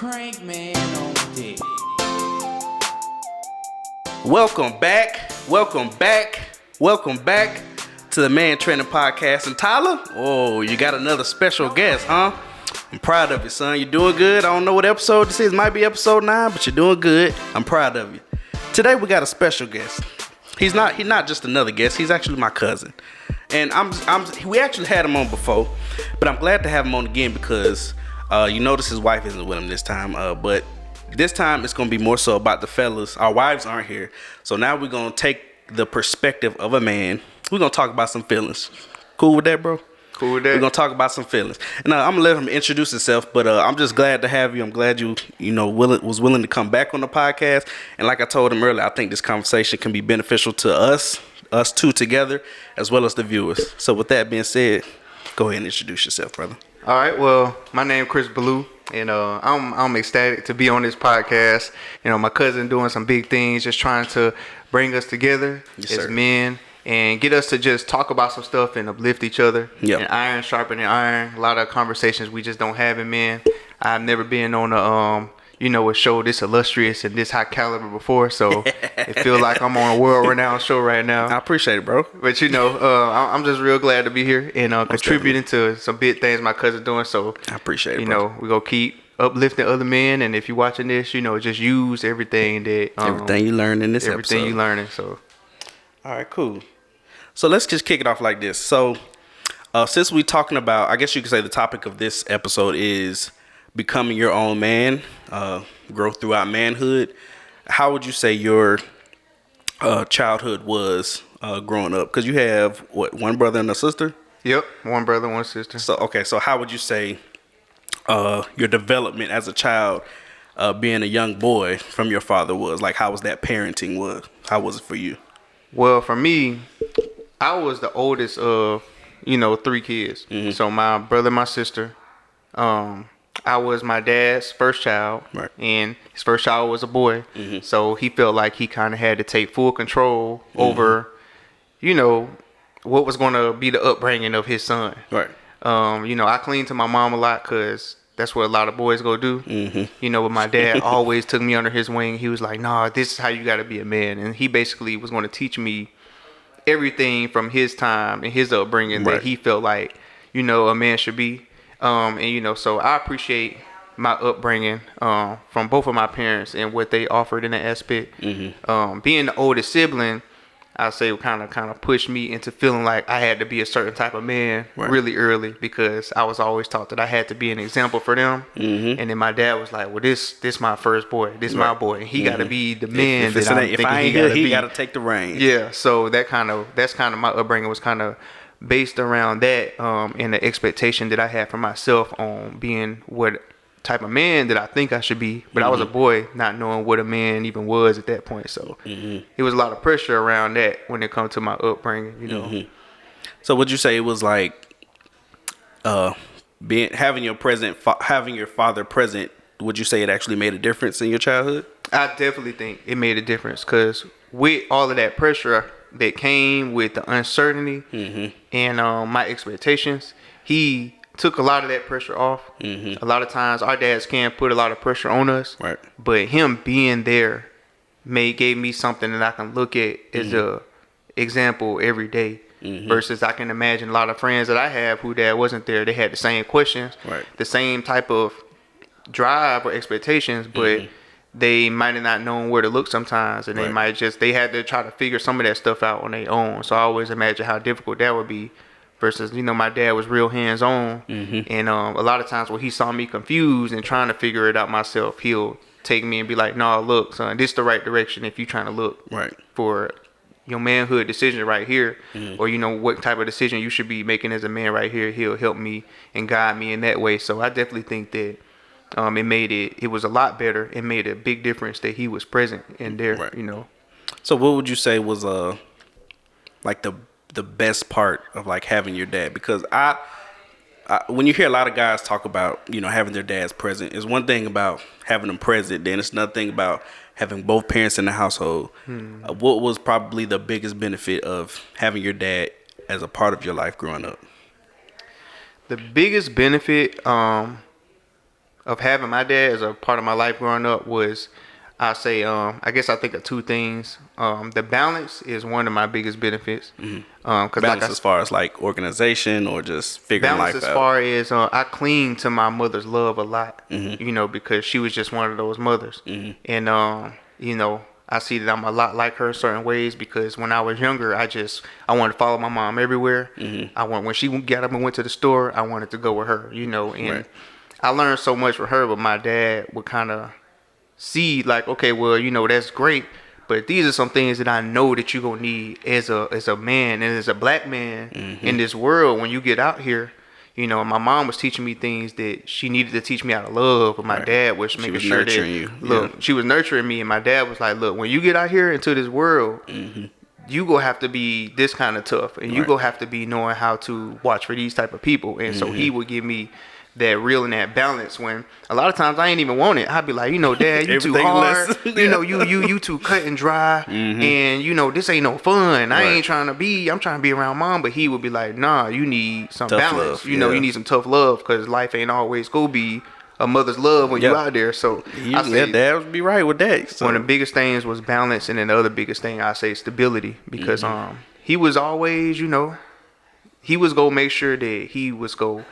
crank man on dick. Welcome back to the Man Training Podcast. And Tyler, you got another special guest, huh? I'm proud of you, son. You're doing good. I don't know what episode this is. Might be episode 9, but you're doing good. I'm proud of you. Today we got a special guest. He's not just another guest. He's actually my cousin. And we actually had him on before, but I'm glad to have him on again because you notice his wife isn't with him this time. But this time it's gonna be more so about the fellas. Our wives aren't here, so now we're gonna take the perspective of a man. We're gonna talk about some feelings. Cool with that, bro? Cool with that. We're gonna talk about some feelings. And I'm gonna let him introduce himself, but I'm just glad to have you. I'm glad you was willing to come back on the podcast. And like I told him earlier, I think this conversation can be beneficial to us two together, as well as the viewers. So with that being said, go ahead and introduce yourself, brother. All right. Well, my name is Chris Ballou, and I'm ecstatic to be on this podcast. You know, my cousin doing some big things, just trying to bring us together as men and get us to just talk about some stuff and uplift each other. Yep. And iron sharpening iron. A lot of conversations we just don't have in men. I've never been on a a show this illustrious and this high caliber before, so it feels like I'm on a world-renowned show right now. I appreciate it, bro. But I'm just real glad to be here and contributing to some big things my cousin's doing. So I appreciate it, bro. We're gonna keep uplifting other men, and if you're watching this, just use everything that everything you learn in this everything episode. you learning. So, all right, cool. So let's just kick it off like this. So since we talking about, I guess you could say the topic of this episode is becoming your own man, growth throughout manhood. How would you say your childhood was growing up? Because you have one brother and a sister. Yep, one brother, one sister. So how would you say your development as a child, being a young boy from your father was? Like, how was that parenting was? How was it for you? Well, for me, I was the oldest of 3 kids. Mm-hmm. So my brother, my sister. I was my dad's first child, right, and his first child was a boy. Mm-hmm. So he felt like he kind of had to take full control over, what was going to be the upbringing of his son. Right. I cleaned to my mom a lot because that's what a lot of boys go do. Mm-hmm. But my dad always took me under his wing. He was like, "Nah, this is how you got to be a man," and he basically was going to teach me everything from his time and his upbringing that he felt like a man should be. So I appreciate my upbringing from both of my parents and what they offered in that aspect. Mm-hmm. Being the oldest sibling, I say kind of pushed me into feeling like I had to be a certain type of man really early, because I was always taught that I had to be an example for them. Mm-hmm. And then my dad was like, "Well, this my first boy, this my boy, and he got to be the man that I'm thinking he got to take the reins." Yeah, so that's kind of my upbringing was kind of based around that, and the expectation that I had for myself on being what type of man that I think I should be. But I was a boy, not knowing what a man even was at that point. So it was a lot of pressure around that when it comes to my upbringing, Mm-hmm. So would you say it was like having your father present? Would you say it actually made a difference in your childhood? I definitely think it made a difference, because with all of that pressure that came with the uncertainty and my expectations, he took a lot of that pressure off. A lot of times our dads can put a lot of pressure on us, right, but him being there gave me something that I can look at as a example every day. Versus I can imagine a lot of friends that I have who dad wasn't there, they had the same questions, the same type of drive or expectations, but they might have not known where to look sometimes, and they had to try to figure some of that stuff out on their own. So I always imagine how difficult that would be. Versus, my dad was real hands-on, and a lot of times when he saw me confused and trying to figure it out myself, he'll take me and be like, "No, look, son, this is the right direction if you're trying to look for your manhood decision right here, or what type of decision you should be making as a man right here." He'll help me and guide me in that way. So I definitely think that it was a lot better. It made a big difference that he was present in there. So what would you say was like the best part of like having your dad? Because I when you hear a lot of guys talk about having their dads present, it's one thing about having them present, then it's another thing about having both parents in the household. What was probably the biggest benefit of having your dad as a part of your life growing up? The biggest benefit of having my dad as a part of my life growing up was, I say, I guess I think of two things. The balance is one of my biggest benefits. Cause balance as far as like organization or just figuring life out. Balance as far as I cling to my mother's love a lot, you know, because she was just one of those mothers. And, you know, I see that I'm a lot like her in certain ways because when I was younger, I wanted to follow my mom everywhere. When she got up and went to the store, I wanted to go with her, you know, and I learned so much from her, but my dad would kind of see like, okay, well, you know, that's great, but these are some things that I know that you're gonna need as a man and as a black man in this world when you get out here. You know, my mom was teaching me things that she needed to teach me how to love, but my dad was making sure that she was nurturing me, and my dad was like, look, when you get out here into this world, you gonna have to be this kind of tough, and you gonna have to be knowing how to watch for these type of people. And so he would give me that real and that balance when a lot of times I ain't even want it. I'd be like, you know, Dad, you too hard. You know, you too cut and dry, and you know, this ain't no fun. I'm trying to be around Mom, but he would be like, nah, you need some tough balance. Love, you know, you need some tough love because life ain't always gonna be a mother's love when you out there. So I say Dad would be right with that. So. One of the biggest things was balance, and then the other biggest thing I say stability because he was always, you know, he was gonna make sure that he was go.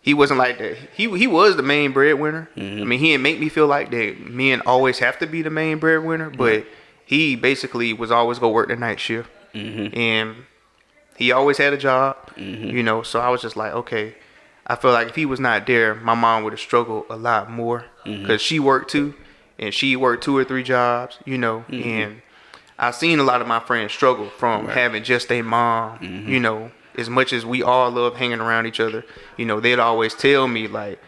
He wasn't like that. He was the main breadwinner. I mean, he didn't make me feel like that men always have to be the main breadwinner, but he basically was always go work the night shift, and he always had a job. You know, so I was just like, okay, I feel like if he was not there, my mom would have struggled a lot more because she worked too, and she worked 2 or 3 jobs. You know, and I've seen a lot of my friends struggle from having just a mom. You know. As much as we all love hanging around each other, you know, they'd always tell me like,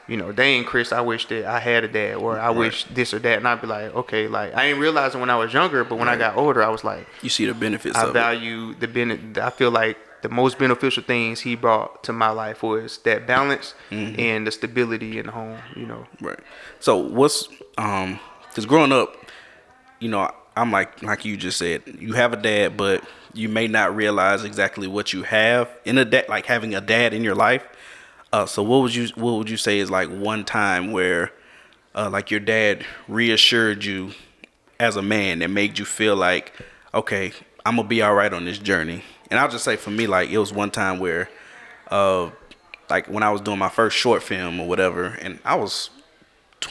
you know, dang, Chris, I wish that I had a dad, or I wish this or that. And I'd be like, okay, like I ain't realizing when I was younger, but when I got older, I was like, you see the benefits I of value the benefit. I feel like the most beneficial things he brought to my life was that balance and the stability in the home, you know. Right. So what's, because growing up, you know, I'm like you just said, you have a dad, but you may not realize exactly what you have in a dad, like having a dad in your life. So what would you say is like one time where, like your dad reassured you as a man and made you feel like, okay, I'm gonna be all right on this journey. And I'll just say for me, like it was one time where, like when I was doing my first short film or whatever, and I was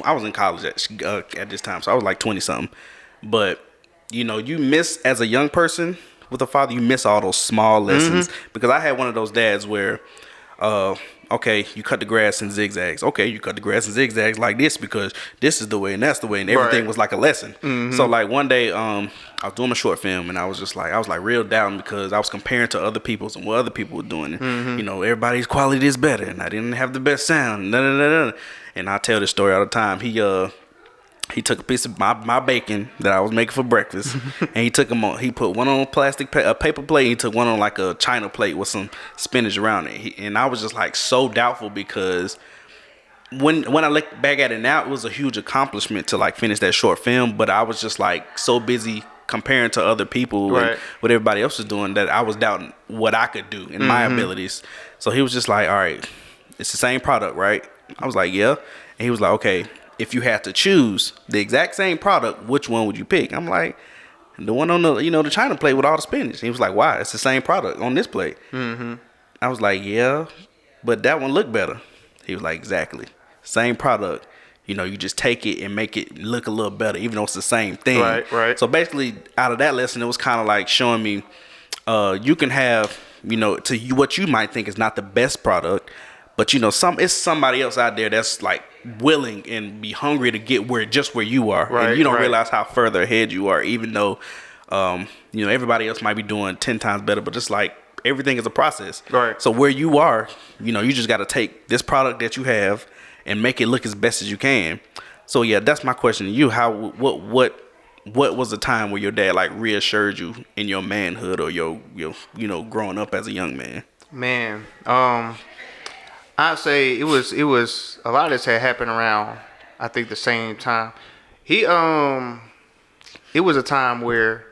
in college at this time, so I was like 20 something, but you know, you miss as a young person with a father, you miss all those small lessons because I had one of those dads where, okay, you cut the grass in zigzags. Okay, you cut the grass in zigzags like this because this is the way and that's the way, and everything was like a lesson. So like one day, I was doing a short film and I was like real down because I was comparing to other people's and what other people were doing. You know, everybody's quality is better, and I didn't have the best sound. And I tell this story all the time. He took a piece of my bacon that I was making for breakfast, and he put one on a paper plate. He took one on like a china plate with some spinach around it. And I was just like so doubtful because when I look back at it now, it was a huge accomplishment to like finish that short film. But I was just like so busy comparing to other people and what everybody else was doing that I was doubting what I could do and my abilities. So he was just like, all right, it's the same product, right? I was like, yeah. And he was like, okay, if you had to choose the exact same product, which one would you pick? I'm like, the one on the, you know, the china plate with all the spinach. He was like, why? It's the same product on this plate. I was like, yeah, but that one looked better. He was like, exactly. Same product. You know, you just take it and make it look a little better, even though it's the same thing. Right. So basically, out of that lesson, it was kind of like showing me, you can have, you know, to you what you might think is not the best product, but you know, it's somebody else out there that's like willing and be hungry to get where you are, and you don't realize how further ahead you are, even though, you know, everybody else might be doing 10 times better. But just like everything is a process, right? So where you are, you know, you just got to take this product that you have and make it look as best as you can. So yeah, that's my question to you. What was the time where your dad like reassured you in your manhood or your you know, growing up as a young man? Man, I'd say it was a lot of this had happened around, I think, the same time. It was a time where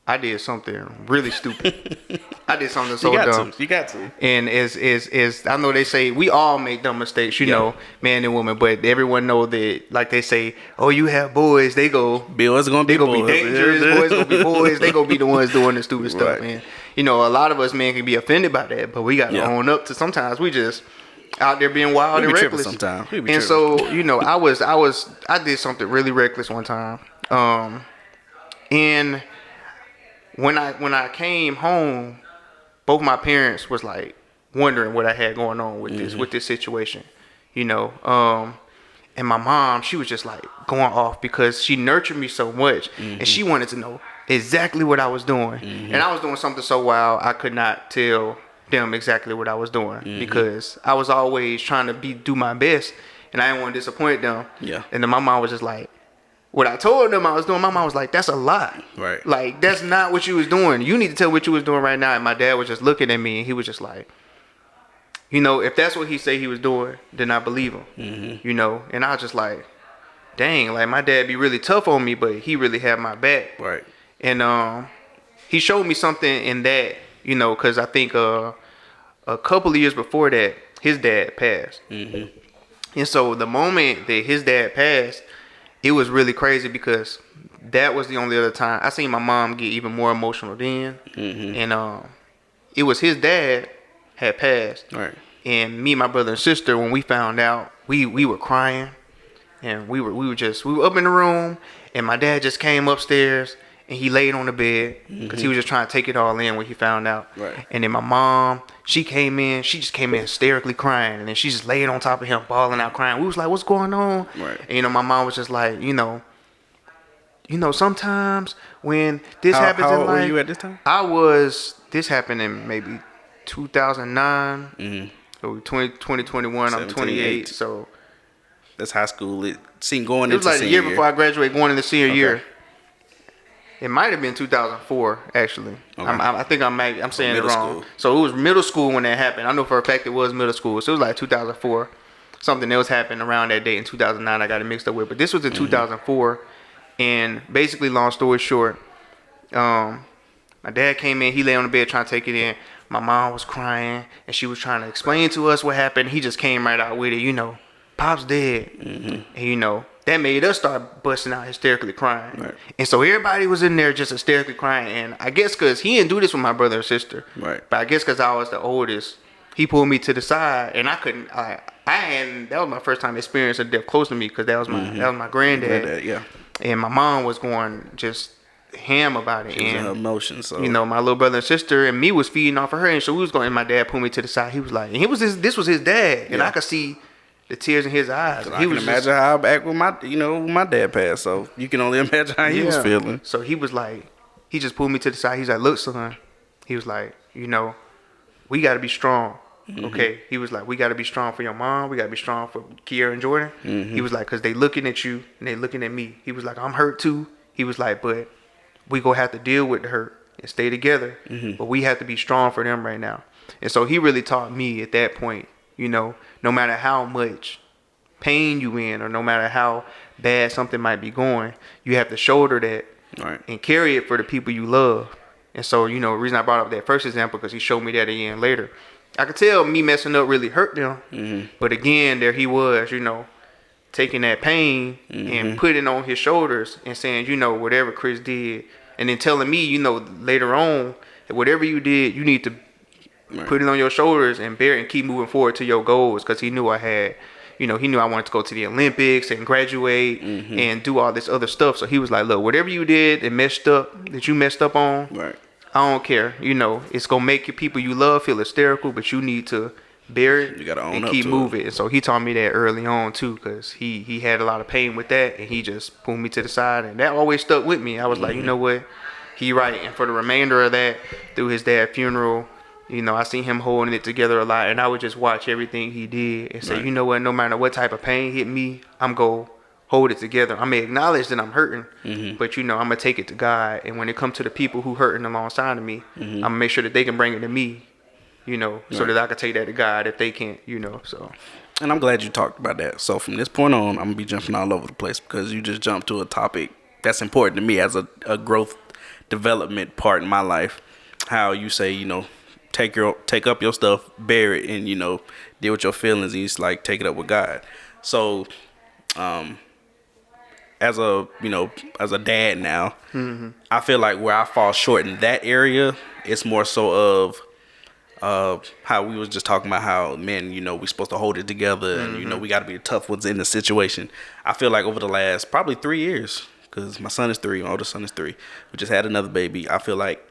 I did something really stupid. I did something so You got dumb. to. You got to. And is I know they say we all make dumb mistakes, you know, man and woman, but everyone know that, like they say, oh, you have boys, they go, Bill, it's gonna be they gonna boys. be dangerous, boys gonna be boys, they gonna be the ones doing the stupid stuff, Right. man. You know, a lot of us men can be offended by that, but we gotta Yeah. own up to sometimes we just out there being wild We and be tripping reckless. sometimes. We be And tripping. so, you know, I did something really reckless one time. And when I came home, both my parents was like wondering what I had going on with this situation, you know. And my mom, she was just like going off because she nurtured me so much, and she wanted to know exactly what I was doing. And I was doing something so wild I could not tell them exactly what I was doing because I was always trying to do my best, and I didn't want to disappoint them. Yeah. And then my mom was just like, what I told them I was doing, my mom was like, that's a lot. Right. Like, that's not what you was doing. You need to tell what you was doing right now. And my dad was just looking at me, and he was just like, you know, if that's what he say he was doing, then I believe him. You know, and I was just like, dang, like my dad be really tough on me, but he really had my back. Right. And he showed me something in that, you know, because I think a couple of years before that, his dad passed. And so the moment that his dad passed, it was really crazy because that was the only other time I seen my mom get even more emotional then. And it was his dad had passed. Right. And me and my brother and sister, when we found out, we were crying, and we were up in the room, and my dad just came upstairs and he laid on the bed because he was just trying to take it all in when he found out. Right. And then my mom, she just came in hysterically crying, and then she just laid on top of him, bawling out, crying. We was like, what's going on? Right. And, you know, my mom was just like, you know, sometimes when this happens how in old life, were you at this time? this happened in maybe 2009. So 2021, I'm 28. So That's high school. It seemed going it into was like the senior year before I graduated, going into senior Okay. year. It might have been 2004, actually. Okay. I think I'm saying it Middle wrong. school. So it was middle school when that happened. I know for a fact it was middle school. So it was like 2004. Something else happened around that date in 2009. I got it mixed up with, but this was in 2004. And basically, long story short, my dad came in. He lay on the bed trying to take it in. My mom was crying, and she was trying to explain to us what happened. He just came right out with it. You know, Pop's dead. And you know, that made us start busting out hysterically crying. Right. And so everybody was in there just hysterically crying. And I guess because he didn't do this with my brother or sister. Right. But I guess because I was the oldest, he pulled me to the side, and I couldn't. That was my first time experiencing a death close to me because that was my granddad. Yeah. And my mom was going just ham about it. It was in her And emotions. So you know, my little brother and sister and me was feeding off of her, and so we was going. And my dad pulled me to the side. He was like, and this was his dad, and Yeah. I could see the tears in his eyes. I can imagine how I act with my dad passed. So you can only imagine how he was feeling. So he was like, he just pulled me to the side. He's like, look, son. He was like, you know, we got to be strong. Okay. He was like, we got to be strong for your mom. We got to be strong for Kiera and Jordan. He was like, because they looking at you and they looking at me. He was like, I'm hurt too. He was like, but we gonna have to deal with the hurt and stay together. But we have to be strong for them right now. And so he really taught me at that point, you know, no matter how much pain you in or no matter how bad something might be going, you have to shoulder that Right. and carry it for the people you love. And so, you know, the reason I brought up that first example because he showed me that again later. I could tell me messing up really hurt them. But again, there he was, you know, taking that pain and putting it on his shoulders and saying, you know, whatever Chris did. And then telling me, you know, later on, that whatever you did, you need to put it on your shoulders and bear it and keep moving forward to your goals. Because he knew I wanted to go to the Olympics and graduate and do all this other stuff. So he was like, look, whatever you did and that you messed up on, Right. I don't care. You know, it's going to make your people you love feel hysterical, but you need to bear it You gotta own and up keep to moving. And so he taught me that early on too, because he had a lot of pain with that, and he just pulled me to the side, and that always stuck with me. I was like, you know what? He right. And for the remainder of that, through his dad's funeral, you know, I seen him holding it together a lot, and I would just watch everything he did and say, you know what? No matter what type of pain hit me, I'm going to hold it together. I may acknowledge that I'm hurting, but, you know, I'm going to take it to God. And when it comes to the people who hurting alongside of me, I'm going to make sure that they can bring it to me, you know, so that I can take that to God if they can't, you know, so. And I'm glad you talked about that. So from this point on, I'm going to be jumping all over the place because you just jumped to a topic that's important to me as a growth development part in my life. how you say, you know, take up your stuff, bear it, and, you know, deal with your feelings, and it's like take it up with God. So as a, you know, as a dad now, I feel like where I fall short in that area, it's more so of how we was just talking about how men, you know, we supposed to hold it together, and you know, we got to be the tough ones in the situation. I feel like over the last probably 3 years, because my son is 3, my oldest son is 3, we just had another baby. I feel like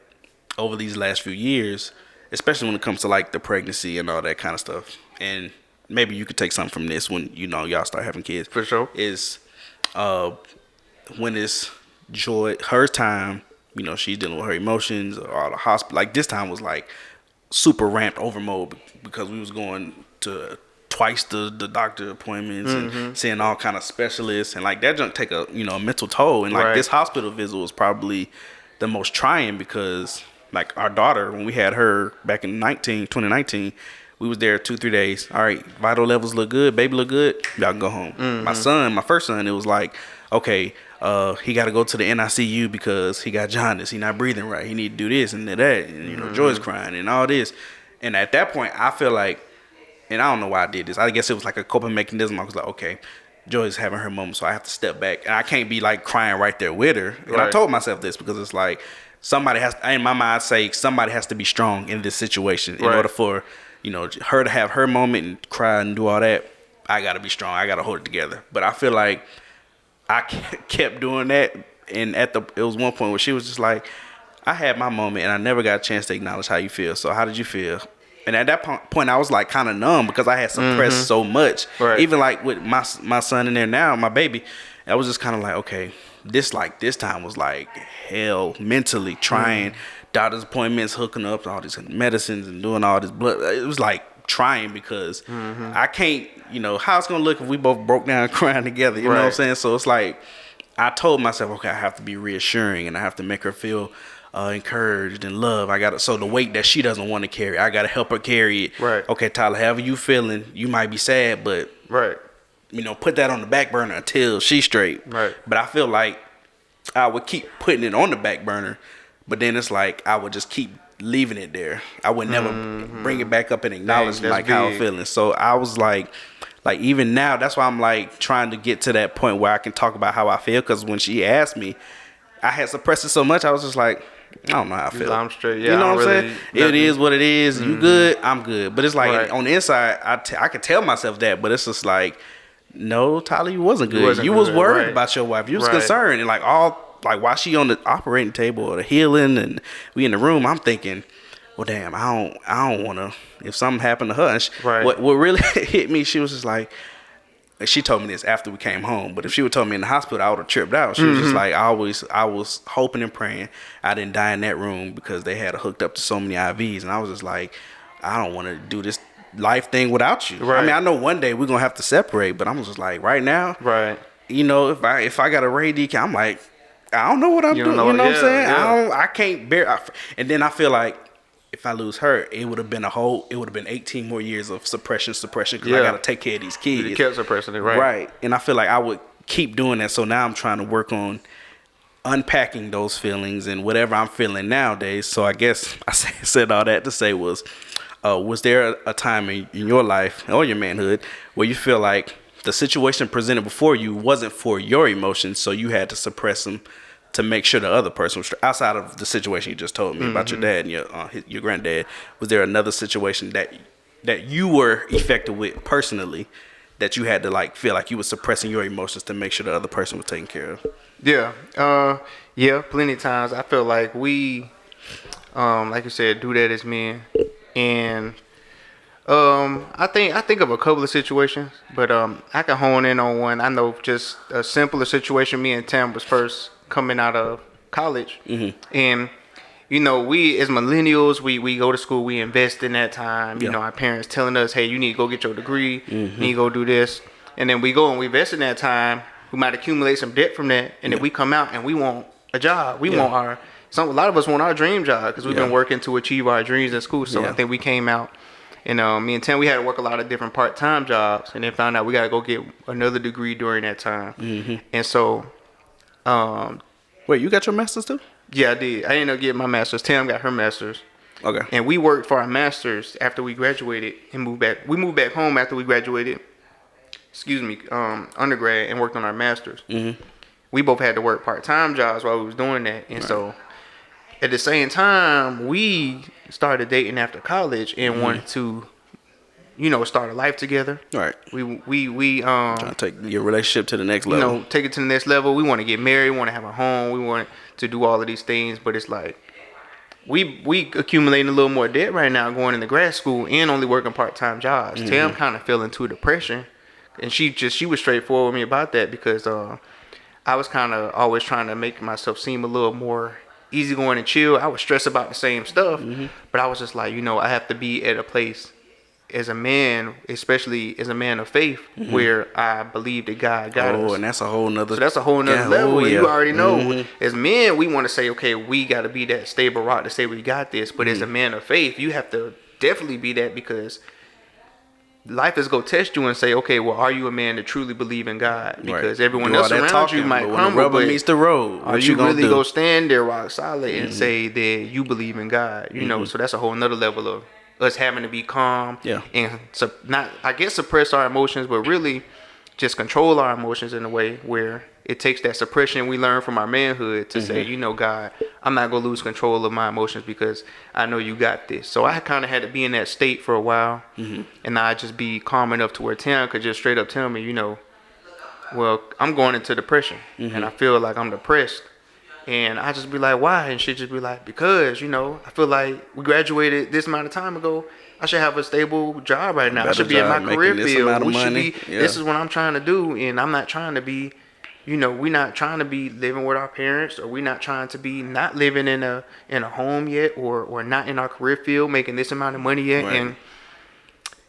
over these last few years, especially when it comes to like the pregnancy and all that kind of stuff, and maybe you could take something from this when, you know, y'all start having kids. For sure. Is when it's Joy, her time, you know, she's dealing with her emotions or all the hospital. Like this time was like super ramped over mode because we was going to twice the doctor appointments and seeing all kind of specialists, and like that junk take a, you know, a mental toll. And like this hospital visit was probably the most trying because like our daughter, when we had her back in 2019, we was there 2-3 days. All right, vital levels look good, baby look good, y'all can go home. My first son, it was like, okay, he got to go to the NICU because he got jaundice. He not breathing right. He need to do this and that, and you know, Joy's crying and all this. And at that point, I feel like, and I don't know why I did this. I guess it was like a coping mechanism. I was like, okay, Joy's having her moment, so I have to step back, and I can't be like crying right there with her. And I told myself this because it's like somebody has, in my mind, say somebody has to be strong in this situation in order for, you know, her to have her moment and cry and do all that. I got to be strong. I got to hold it together. But I feel like I kept doing that, and it was one point where she was just like, I had my moment, and I never got a chance to acknowledge how you feel. So how did you feel? And at that point, I was like kind of numb because I had suppressed so much. Even like with my son in there now, my baby, I was just kind of like, okay, this time was like hell mentally, trying doctor's appointments, hooking up all these medicines and doing all this blood. It was like trying because I can't, you know, how it's gonna look if we both broke down crying together, you know what I'm saying? So it's like I told myself, okay, I have to be reassuring and I have to make her feel encouraged and loved. So the weight that she doesn't want to carry, I gotta help her carry it. Okay, Tyler, however you feeling, you might be sad, but you know, put that on the back burner until she's straight. But I feel like I would keep putting it on the back burner, but then it's like I would just keep leaving it there. I would never bring it back up and acknowledge like how I'm feeling. So I was like even now, that's why I'm like trying to get to that point where I can talk about how I feel. Because when she asked me, I had suppressed it so much. I was just like, I don't know how I feel. I'm straight. You know what I'm saying? It is what it is. You good? I'm good. But it's like on the inside, I could tell myself that, but it's just like, no, Tyler, you wasn't good. You was worried about your wife. You was concerned, and while she on the operating table or the healing, and we in the room, I'm thinking, well, damn, I don't want to. If something happened to her, and what really hit me, she was just like, she told me this after we came home, but if she would told me in the hospital, I would have tripped out. She was just like, I was hoping and praying I didn't die in that room because they had her hooked up to so many IVs, and I was just like, I don't want to do this life thing without you. I mean, I know one day we're gonna have to separate, but I'm just like, right now, you know, if I got a Ray D, I'm like, I don't know what I'm doing. You know what I'm saying? I can't bear. And then I feel like if I lose her, it would have been 18 more years of suppression because I got to take care of these kids. You kept suppressing it, right? And I feel like I would keep doing that. So now I'm trying to work on unpacking those feelings and whatever I'm feeling nowadays. So I guess I said all that to say was there a time in your life or your manhood where you feel like the situation presented before you wasn't for your emotions, so you had to suppress them to make sure the other person was outside of the situation you just told me about your dad and your granddad? Was there another situation that you were affected with personally that you had to like feel like you were suppressing your emotions to make sure the other person was taken care of? Yeah, plenty of times. I feel like we, like you said, do that as men, and I think of a couple of situations, but I can hone in on one. I know just a simpler situation. Me and Tam was first coming out of college, and you know, we as millennials, we go to school, we invest in that time. You know, our parents telling us, hey, you need to go get your degree, you need to go do this, and then we go and we invest in that time. We might accumulate some debt from that, and then we come out and we want a job. We want a lot of us want our dream job because we've been working to achieve our dreams in school. So I think we came out. And me and Tim, we had to work a lot of different part-time jobs, and then found out we got to go get another degree during that time. And so, wait, you got your master's too? Yeah, I did. I ended up getting my master's. Tam got her master's. Okay. And we worked for our masters after we graduated and moved back. We moved back home after we graduated. Undergrad, and worked on our masters. Mm-hmm. We both had to work part-time jobs while we was doing that, and so at the same time, we started dating after college and wanted to, start a life together. Right. We trying to take your relationship to the next level. Take it to the next level. We want to get married. We want to have a home. We want to do all of these things, but it's like we accumulating a little more debt right now, going into grad school and only working part-time jobs. Mm-hmm. Tam kind of fell into depression. And she was straightforward with me about that because I was kind of always trying to make myself seem a little more easygoing and chill. I was stressed about the same stuff, but I was just like, I have to be at a place as a man, especially as a man of faith, where I believe that God got us. Oh, and that's a whole nother. So that's a whole nother level. Oh, yeah. You already know. As men, we want to say, okay, we got to be that stable rock to say we got this. But as a man of faith, you have to definitely be that because life is going to test you and say, okay, well, are you a man that truly believe in God? Because everyone else around you might crumble. When the rubber meets the road, are you really going to stand there rock solid and say that you believe in God? So that's a whole nother level of us having to be calm and not, I guess, suppress our emotions, but really just control our emotions in a way where it takes that suppression we learn from our manhood to say, God, I'm not going to lose control of my emotions because I know you got this. So I kind of had to be in that state for a while, and I just be calm enough to where Tam could just straight up tell me, well, I'm going into depression, and I feel like I'm depressed. And I just be like, why? And she just be like, because, I feel like we graduated this amount of time ago. I should have a stable job right now. I should be in my career field. This is what I'm trying to do. And I'm not trying to be, we're not trying to be living with our parents, or we're not trying to be not living in a home yet, or not in our career field, making this amount of money yet. Right. And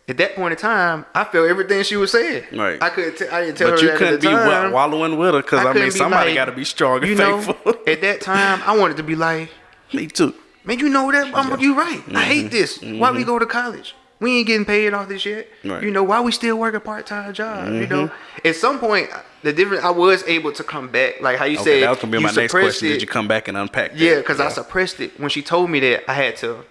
at that point in time, I felt everything she was saying. Right. I didn't tell her that at the time. But you couldn't be wallowing with her because, somebody got to be strong and faithful. At that time, I wanted to be like, me too. Man, you know that? You right. I hate this. Why we go to college? We ain't getting paid off this yet. Right. Why we still working part-time jobs? At some point, I was able to come back. Like how you said, that was going to be my next question. Did you come back and unpack that? Yeah, because I suppressed it. When she told me that, I had to.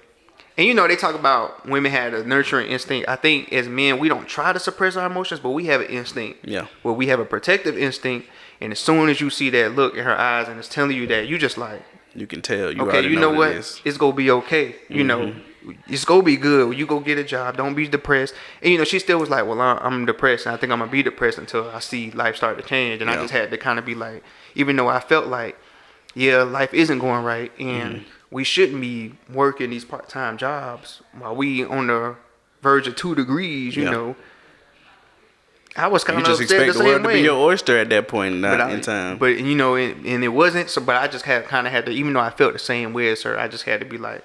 And they talk about women had a nurturing instinct. I think as men, we don't try to suppress our emotions, but we have an instinct. Yeah. Where we have a protective instinct, and as soon as you see that look in her eyes and it's telling you that, you just like, you can tell. Okay, you know what? It's gonna be okay. It's gonna be good. You go get a job. Don't be depressed. And she still was like, well, I'm depressed, and I think I'm gonna be depressed until I see life start to change. And I just had to kind of be like, even though I felt like, life isn't going right, and we shouldn't be working these part-time jobs while we on the verge of 2 degrees, I was kind of upset the same way. You just expect the world to be your oyster at that point in time. But, and it wasn't, so, but I just kind of had to, even though I felt the same way as her, I just had to be like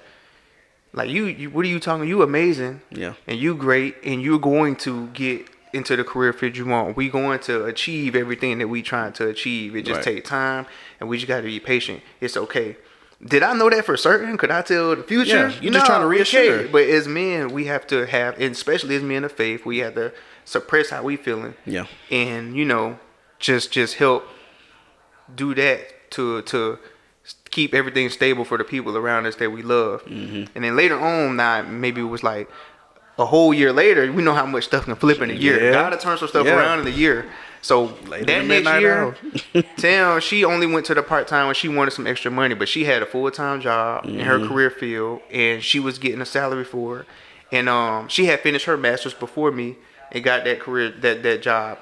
you what are you talking? You amazing. Yeah. And you great, and you're going to get into the career field you want. We going to achieve everything that we trying to achieve. It just take time, and we just got to be patient. It's okay. Did I know that for certain? Could I tell the future? Yeah, you're just trying to reassure. But as men, we have to have, and especially as men of faith, we have to suppress how we feeling. Yeah. And, just help do that to keep everything stable for the people around us that we love. And then later on, maybe it was like a whole year later, we know how much stuff can flip in a year. Yeah. Gotta turn some stuff around in a year. So that next year, Tam, she only went to the part-time when she wanted some extra money, but she had a full-time job in her career field, and she was getting a salary for it. And she had finished her master's before me and got that career, that job.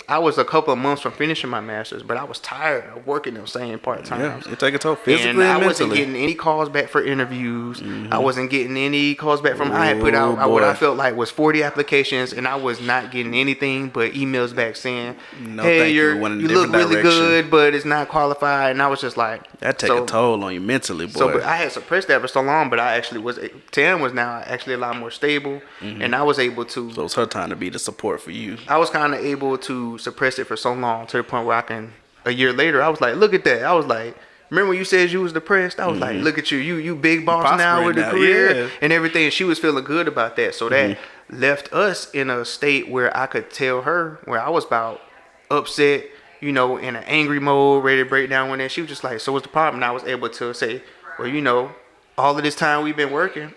I was a couple of months from finishing my master's, but I was tired of working them same part-time. Yeah, it take a toll physically and mentally. I wasn't getting any calls back for interviews. I wasn't getting any calls back from. I had put out what I felt like was 40 applications, and I was not getting anything but emails back saying, "Hey, you look really good, but it's not qualified." And I was just like, that take a toll on you mentally, boy. So, but I had suppressed that for so long, but I actually was. Tam was now actually a lot more stable, and I was able to. So it's her time to be the support for you. I was kind of able to suppress it for so long to the point where a year later, I was like, look at that. I was like, remember when you said you was depressed? I was like, look at you. You big boss now with the career and everything. And she was feeling good about that. So that left us in a state where I could tell her where I was about upset in an angry mode, ready to break down one day. She was just like, so what's the problem? And I was able to say, well, all of this time we've been working,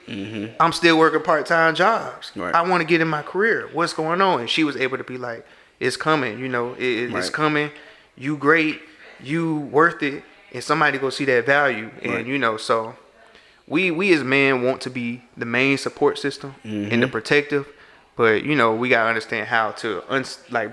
I'm still working part-time jobs. Right. I want to get in my career. What's going on? And she was able to be like, it's coming, it's coming. You great, you worth it, and somebody go see that value. And, so we as men want to be the main support system and the protective. But, we got to understand how to,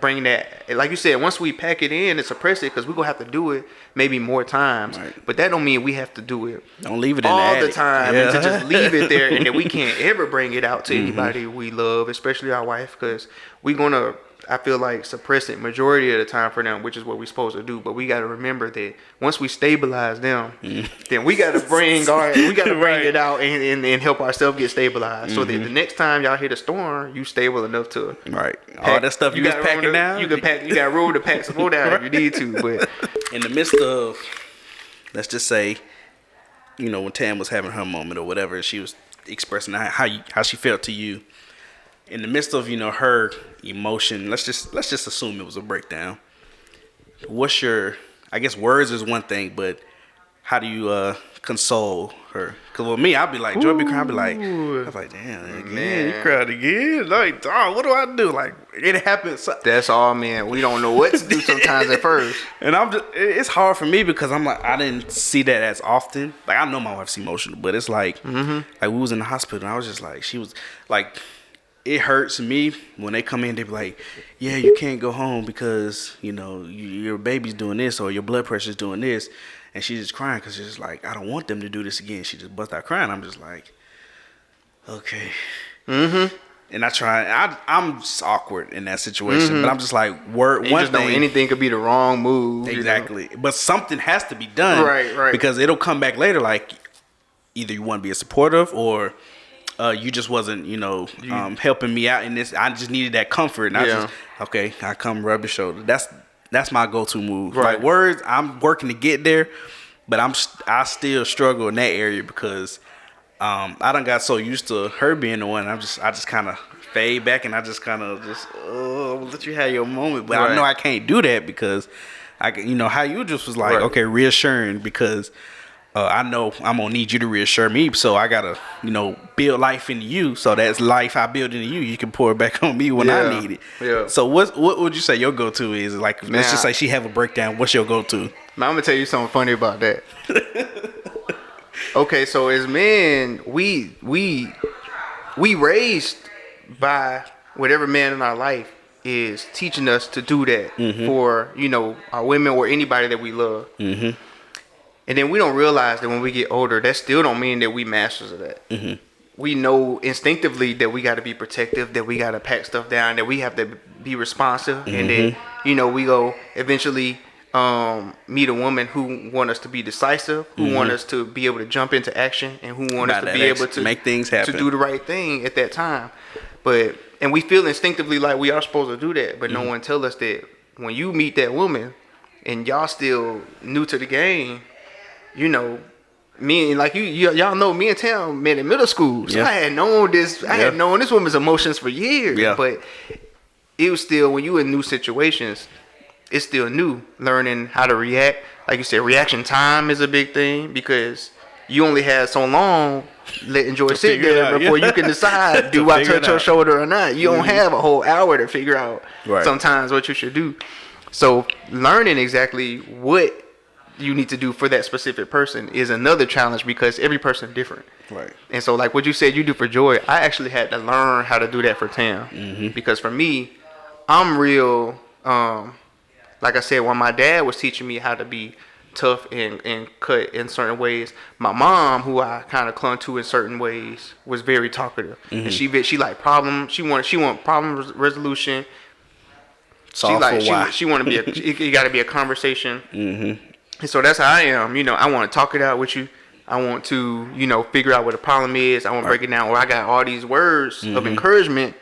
bring that. Like you said, once we pack it in and suppress it, because we're going to have to do it maybe more times. Right. But that don't mean we have to do it don't leave it in all the the time and to just leave it there and that we can't ever bring it out to anybody we love, especially our wife, because we're going to, I feel like, suppress it majority of the time for them, which is what we're supposed to do. But we got to remember that once we stabilize them, then we got to bring it out and help ourselves get stabilized, so that the next time y'all hit a storm, you stable enough to all that stuff you was packing down. You got room to pack some more down if you need to. But in the midst of, let's just say, when Tam was having her moment or whatever, she was expressing how she felt to you. In the midst of her emotion, let's just assume it was a breakdown. What's your, I guess words is one thing, but how do you console her? Because with me, I'd be like, Joy be crying, I'd be like, damn, again, you cried again. Like, dog, what do I do? Like, it happens. That's all, man. We don't know what to do sometimes at first. And it's hard for me because I'm like, I didn't see that as often. Like, I know my wife's emotional, but it's like, like we was in the hospital and I was just like, she was like, it hurts me when they come in, they be like, yeah, you can't go home because, your baby's doing this or your blood pressure's doing this. And she's just crying because she's just like, I don't want them to do this again. She just bust out crying. I'm just like, okay. And I try. I'm just awkward in that situation. But I'm just like, one thing. Anything could be the wrong move. Exactly. But something has to be done. Right. Because it'll come back later like either you want to be a supportive or you just wasn't, helping me out in this. I just needed that comfort. And I come rub your shoulder. That's my go-to move. Right. Like words, I'm working to get there, but I still struggle in that area because I done got so used to her being the one. I just kind of fade back and I just kind of let you have your moment. But I know I can't do that because how you just was like, okay, reassuring because I know I'm gonna need you to reassure me, so I gotta, build life into you. So that's life I build into you. You can pour it back on me when I need it. Yeah. So what would you say your go-to is? Like, let's just say she have a breakdown. What's your go-to? Now I'm gonna tell you something funny about that. Okay, so as men, we raised by whatever man in our life is teaching us to do that for our women or anybody that we love. And then we don't realize that when we get older, that still don't mean that we masters of that. We know instinctively that we got to be protective, that we got to pack stuff down, that we have to be responsive, and then we go eventually meet a woman who want us to be decisive, who want us to be able to jump into action, and who want us to be able to make things happen, to do the right thing at that time. And we feel instinctively like we are supposed to do that, but no one tell us that when you meet that woman and y'all still new to the game. Me and like y'all know me and Tam met in middle school. So I had known this. I had known this woman's emotions for years. Yeah. But it was still, when you in new situations, it's still new. Learning how to react. Like you said, reaction time is a big thing because you only had so long letting Joy sit there before you can decide, do I touch her shoulder or not? You don't have a whole hour to figure out sometimes what you should do. So learning exactly what you need to do for that specific person is another challenge because every person is different. Right. And so like what you said you do for Joy, I actually had to learn how to do that for Tam. Because for me, I'm real, like I said, when my dad was teaching me how to be tough and cut in certain ways, my mom, who I kind of clung to in certain ways, was very talkative. And she like problem, she want problem resolution. She want to be it got to be a conversation. And so that's how I am. I want to talk it out with you. I want to, figure out what the problem is. I want to break it down. Or I got all these words of encouragement,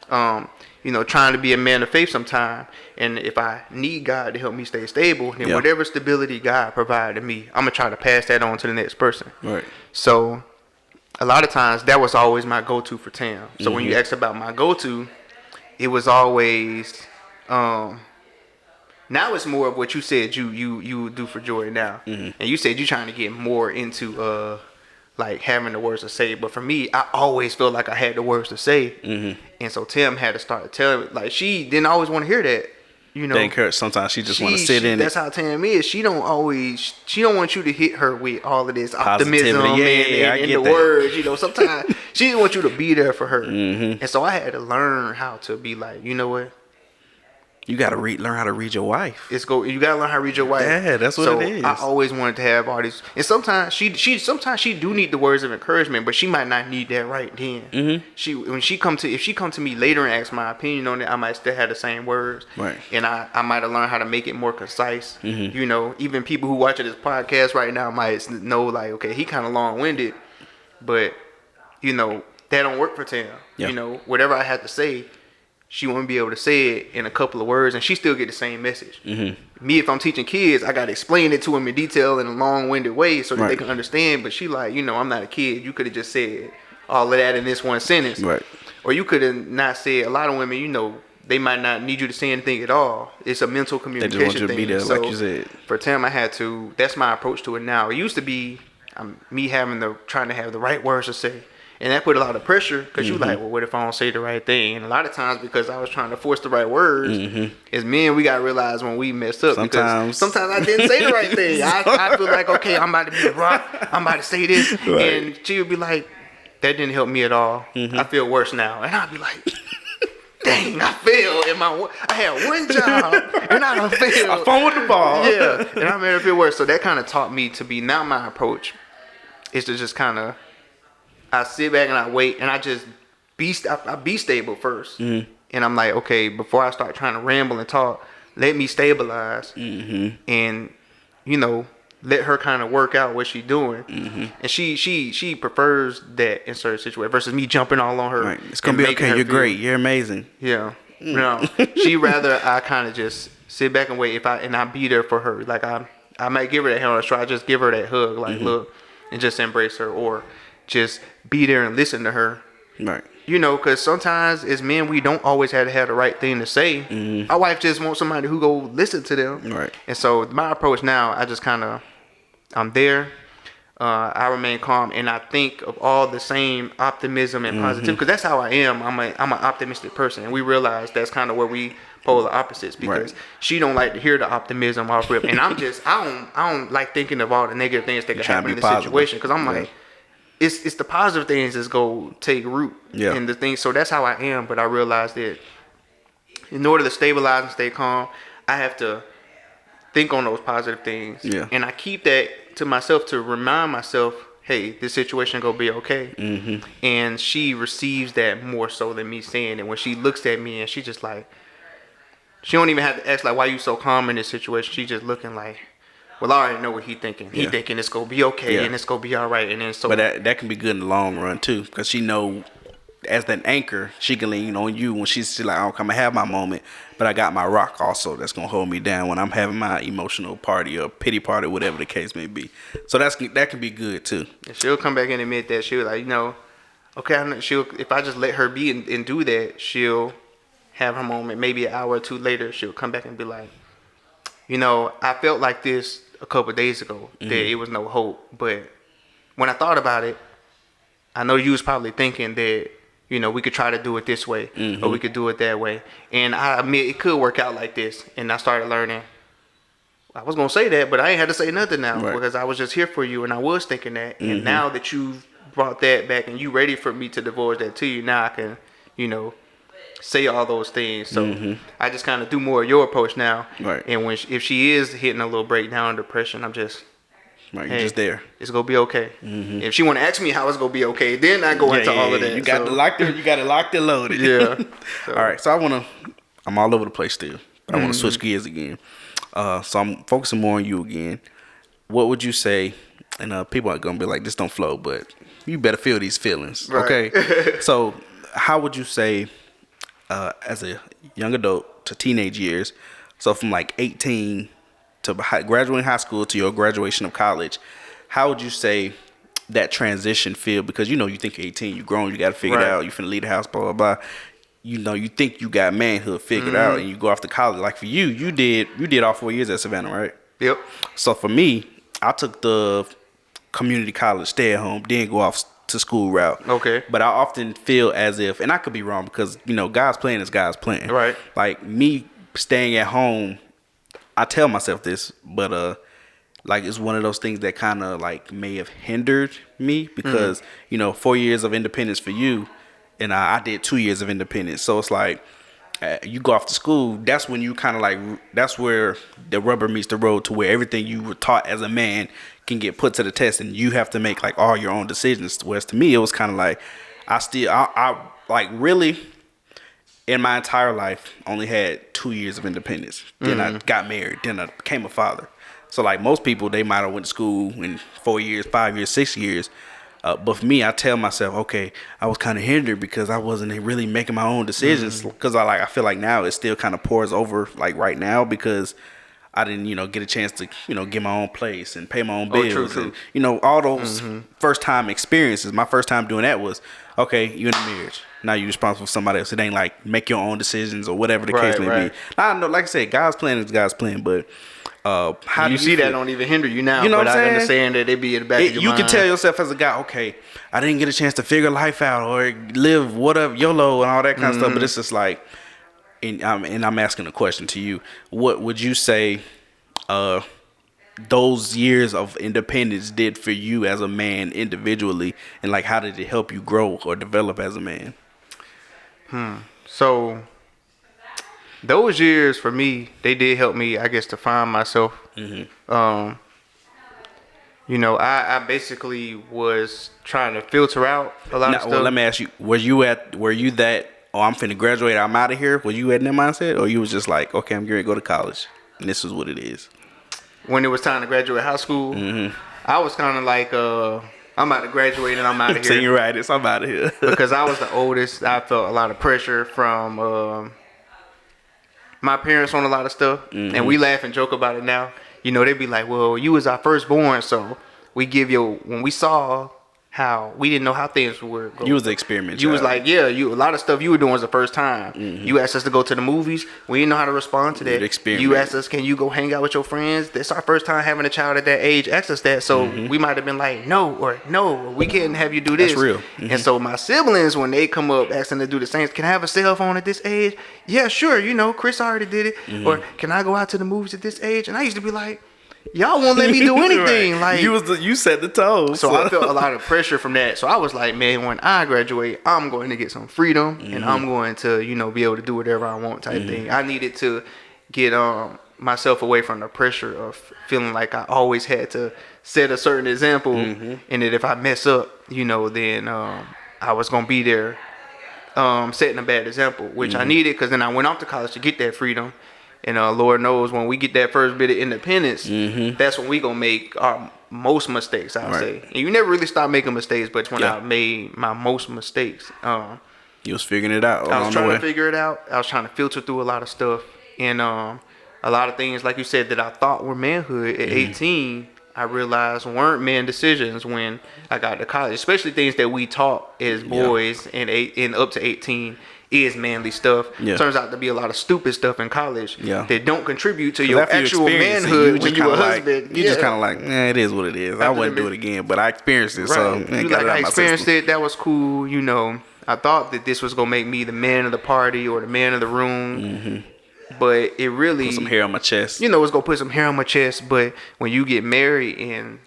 trying to be a man of faith sometime. And if I need God to help me stay stable, then whatever stability God provided me, I'm going to try to pass that on to the next person. Right. So a lot of times that was always my go-to for Tam. So when you asked about my go-to, it was always... now it's more of what you said you do for Joy now. And you said you're trying to get more into like having the words to say. But for me, I always felt like I had the words to say. And so Tim had to start telling me, like, she didn't always want to hear that. You know, they encourage. Sometimes she just want to sit in that's it. how Tam is. She don't want you to hit her with all of this optimism and the words. You know, sometimes she just wants you to be there for her. And so I had to learn how to be like, you know what? You gotta learn how to read your wife. You gotta learn how to read your wife. Yeah, that's what it is. I always wanted to have all these, and sometimes she do need the words of encouragement, but she might not need that right then. If she come to me later and ask my opinion on it, I might still have the same words. Right. And I might have learned how to make it more concise. You know, even people who watching this podcast right now might know, like, okay, he kind of long winded, but you know that don't work for Tam. Yeah. You know, whatever I had to say, she won't be able to say it in a couple of words, and she still get the same message. Me, if I'm teaching kids, I got to explain it to them in detail in a long-winded way so that they can understand. But she like, you know, I'm not a kid. You could have just said all of that in this one sentence. Right. Or you could have not said, a lot of women, you know, they might not need you to say anything at all. It's a mental communication They just want you to thing. be there, So like you said. for Tam, that's my approach to it now. It used to be me trying to have the right words to say. And that put a lot of pressure because you like, well, what if I don't say the right thing? And a lot of times because I was trying to force the right words, as men, we got to realize when we messed up. Sometimes I didn't say the right thing. I feel like, okay, I'm about to be the rock. I'm about to say this. Right. And she would be like, that didn't help me at all. I feel worse now. And I'd be like, dang, I failed. I had one job and I done failed. I fumbled the ball. Yeah. And I made it feel worse. So that kind of taught me to be, now my approach is to just kind of, I sit back and I wait and I just be stable first. And I'm like, okay, before I start trying to ramble and talk, let me stabilize and, you know, let her kind of work out what she's doing. And she prefers that in certain situations versus me jumping all on her. Right. It's going to be okay. You're great. You're amazing. Yeah. No, she rather I kind of just sit back and wait and I be there for her. Like I might give her that hand on the shoulder. I just give her that hug, like look, and just embrace her, or just be there and listen to her. Right. You know, because sometimes as men, we don't always have to have the right thing to say. Our wife just wants somebody who go listen to them. Right. And so my approach now, I just kind of, I'm there. I remain calm, and I think of all the same optimism and positivity, because that's how I am. I'm an optimistic person, and we realize that's kind of where we polar opposites, because she don't like to hear the optimism off rip, and I don't like thinking of all the negative things that could happen in the situation, because I'm like, it's the positive things that's go take root in the things. So that's how I am. But I realized that in order to stabilize and stay calm, I have to think on those positive things. Yeah. And I keep that to myself to remind myself, hey, this situation gonna be okay. And she receives that more so than me saying it. When she looks at me and she just like, she don't even have to ask like, why you so calm in this situation? She just looking like, well, I already know what he thinking. He thinking it's gonna be okay and it's gonna be all right. And then so, but that can be good in the long run too, because she know as that anchor, she can lean on you when she's like, I'm gonna have my moment, but I got my rock also that's gonna hold me down when I'm having my emotional party or pity party, whatever the case may be. So that can be good too. And she'll come back and admit that she'll like, you know, okay, if I just let her be and do that, she'll have her moment. Maybe an hour or two later, she'll come back and be like, you know, I felt like this a couple of days ago, that it was no hope. But when I thought about it, I know you was probably thinking that, you know, we could try to do it this way or we could do it that way. And I admit it could work out like this. And I started learning. I was going to say that, but I ain't had to say nothing now because I was just here for you and I was thinking that. And now that you've brought that back and you ready for me to divulge that to you, now I can, you know, say all those things. So I just kind of do more of your approach now. Right. And if she is hitting a little breakdown or depression, I'm just, you're just there. It's gonna be okay. If she want to ask me how it's gonna be okay, then I go into all of that. You got to lock it loaded. Yeah. So. All right. So I'm all over the place still. I want to switch gears again. So I'm focusing more on you again. What would you say? And people are gonna be like, this don't flow, but you better feel these feelings. Right. Okay. So how would you say, as a young adult to teenage years, so from like 18 to graduating high school to your graduation of college, how would you say that transition feel? Because you know, you think you're 18, you're grown, you got to figure it out, you finna leave the house, blah blah blah. you think you got manhood figured out, and you go off to college. Like for you, you did all 4 years at Savannah, right? Yep. So for me, I took the community college, stay at home, then go off to school route. Okay. But I often feel as if, and I could be wrong because God's plan is God's plan. Right. Like me staying at home, I tell myself this, but like it's one of those things that kind of like may have hindered me because 4 years of independence for you, and I did 2 years of independence. So it's like you go off to school. That's when you kind of like that's where the rubber meets the road to where everything you were taught as a man can get put to the test, and you have to make like all your own decisions. Whereas to me, it was kind of like I like really in my entire life only had 2 years of independence. Then I got married. Then I became a father. So like most people, they might have went to school in 4 years, 5 years, 6 years. But for me, I tell myself, okay, I was kind of hindered because I wasn't really making my own decisions. Because I feel like now it still kind of pours over like right now because I didn't, get a chance to, get my own place and pay my own bills. True. And, all those first time experiences. My first time doing that was, okay, you're in a marriage. Now you're responsible for somebody else. It ain't like make your own decisions or whatever the case may be. I know, like I said, God's plan is God's plan, but how you do see that don't even hinder you now. You know but what I'm I saying? understand that it be in the back of your you mind. can tell yourself as a guy, okay, I didn't get a chance to figure life out or live whatever YOLO and all that kind of stuff. But it's just like, and I'm asking a question to you. What would you say those years of independence did for you as a man individually, and like how did it help you grow or develop as a man? So those years for me, they did help me, I guess, to find myself. I basically was trying to filter out a lot of stuff. Well, let me ask you, were you that, oh, I'm finna graduate, I'm out of here? Were you at that mindset? Or you was just like, okay, I'm going to go to college and this is what it is? When it was time to graduate high school, I was kind of like, I'm about to graduate and I'm out of here. So you're right, I'm out of here. Because I was the oldest, I felt a lot of pressure from my parents on a lot of stuff. And we laugh and joke about it now. They'd be like, well, you was our firstborn, so we give you, when we saw how, we didn't know how things were going. You was the experiment. You was like, yeah, a lot of stuff you were doing was the first time. You asked us to go to the movies. We didn't know how to respond to that. You asked us, can you go hang out with your friends? That's our first time having a child at that age. Asked us that. So we might have been like, no, we can't have you do this. That's real. And so my siblings, when they come up asking to do the same, can I have a cell phone at this age? Yeah, sure. Chris already did it. Or can I go out to the movies at this age? And I used to be like, y'all won't let me do anything. Right. Like you set the tone. So I felt a lot of pressure from that. So I was like, man, when I graduate, I'm going to get some freedom and I'm going to, be able to do whatever I want type thing. I needed to get myself away from the pressure of feeling like I always had to set a certain example and that if I mess up, then I was going to be there setting a bad example, which I needed because then I went off to college to get that freedom. And Lord knows when we get that first bit of independence, that's when we gonna make our most mistakes, I would say. And you never really stop making mistakes, but when I made my most mistakes. You was figuring it out. I was trying to figure it out. I was trying to filter through a lot of stuff. And a lot of things, like you said, that I thought were manhood at 18, I realized weren't man decisions when I got to college. Especially things that we taught as boys and up to 18. Is manly stuff. Turns out to be a lot of stupid stuff in college that don't contribute to your actual manhood when you a husband. You just kind of like, it is what it is. I wouldn't do it again, but I experienced it, so I experienced it. That was cool. I thought that this was gonna make me the man of the party or the man of the room, but it really put some hair on my chest. It's gonna put some hair on my chest. But when you get married and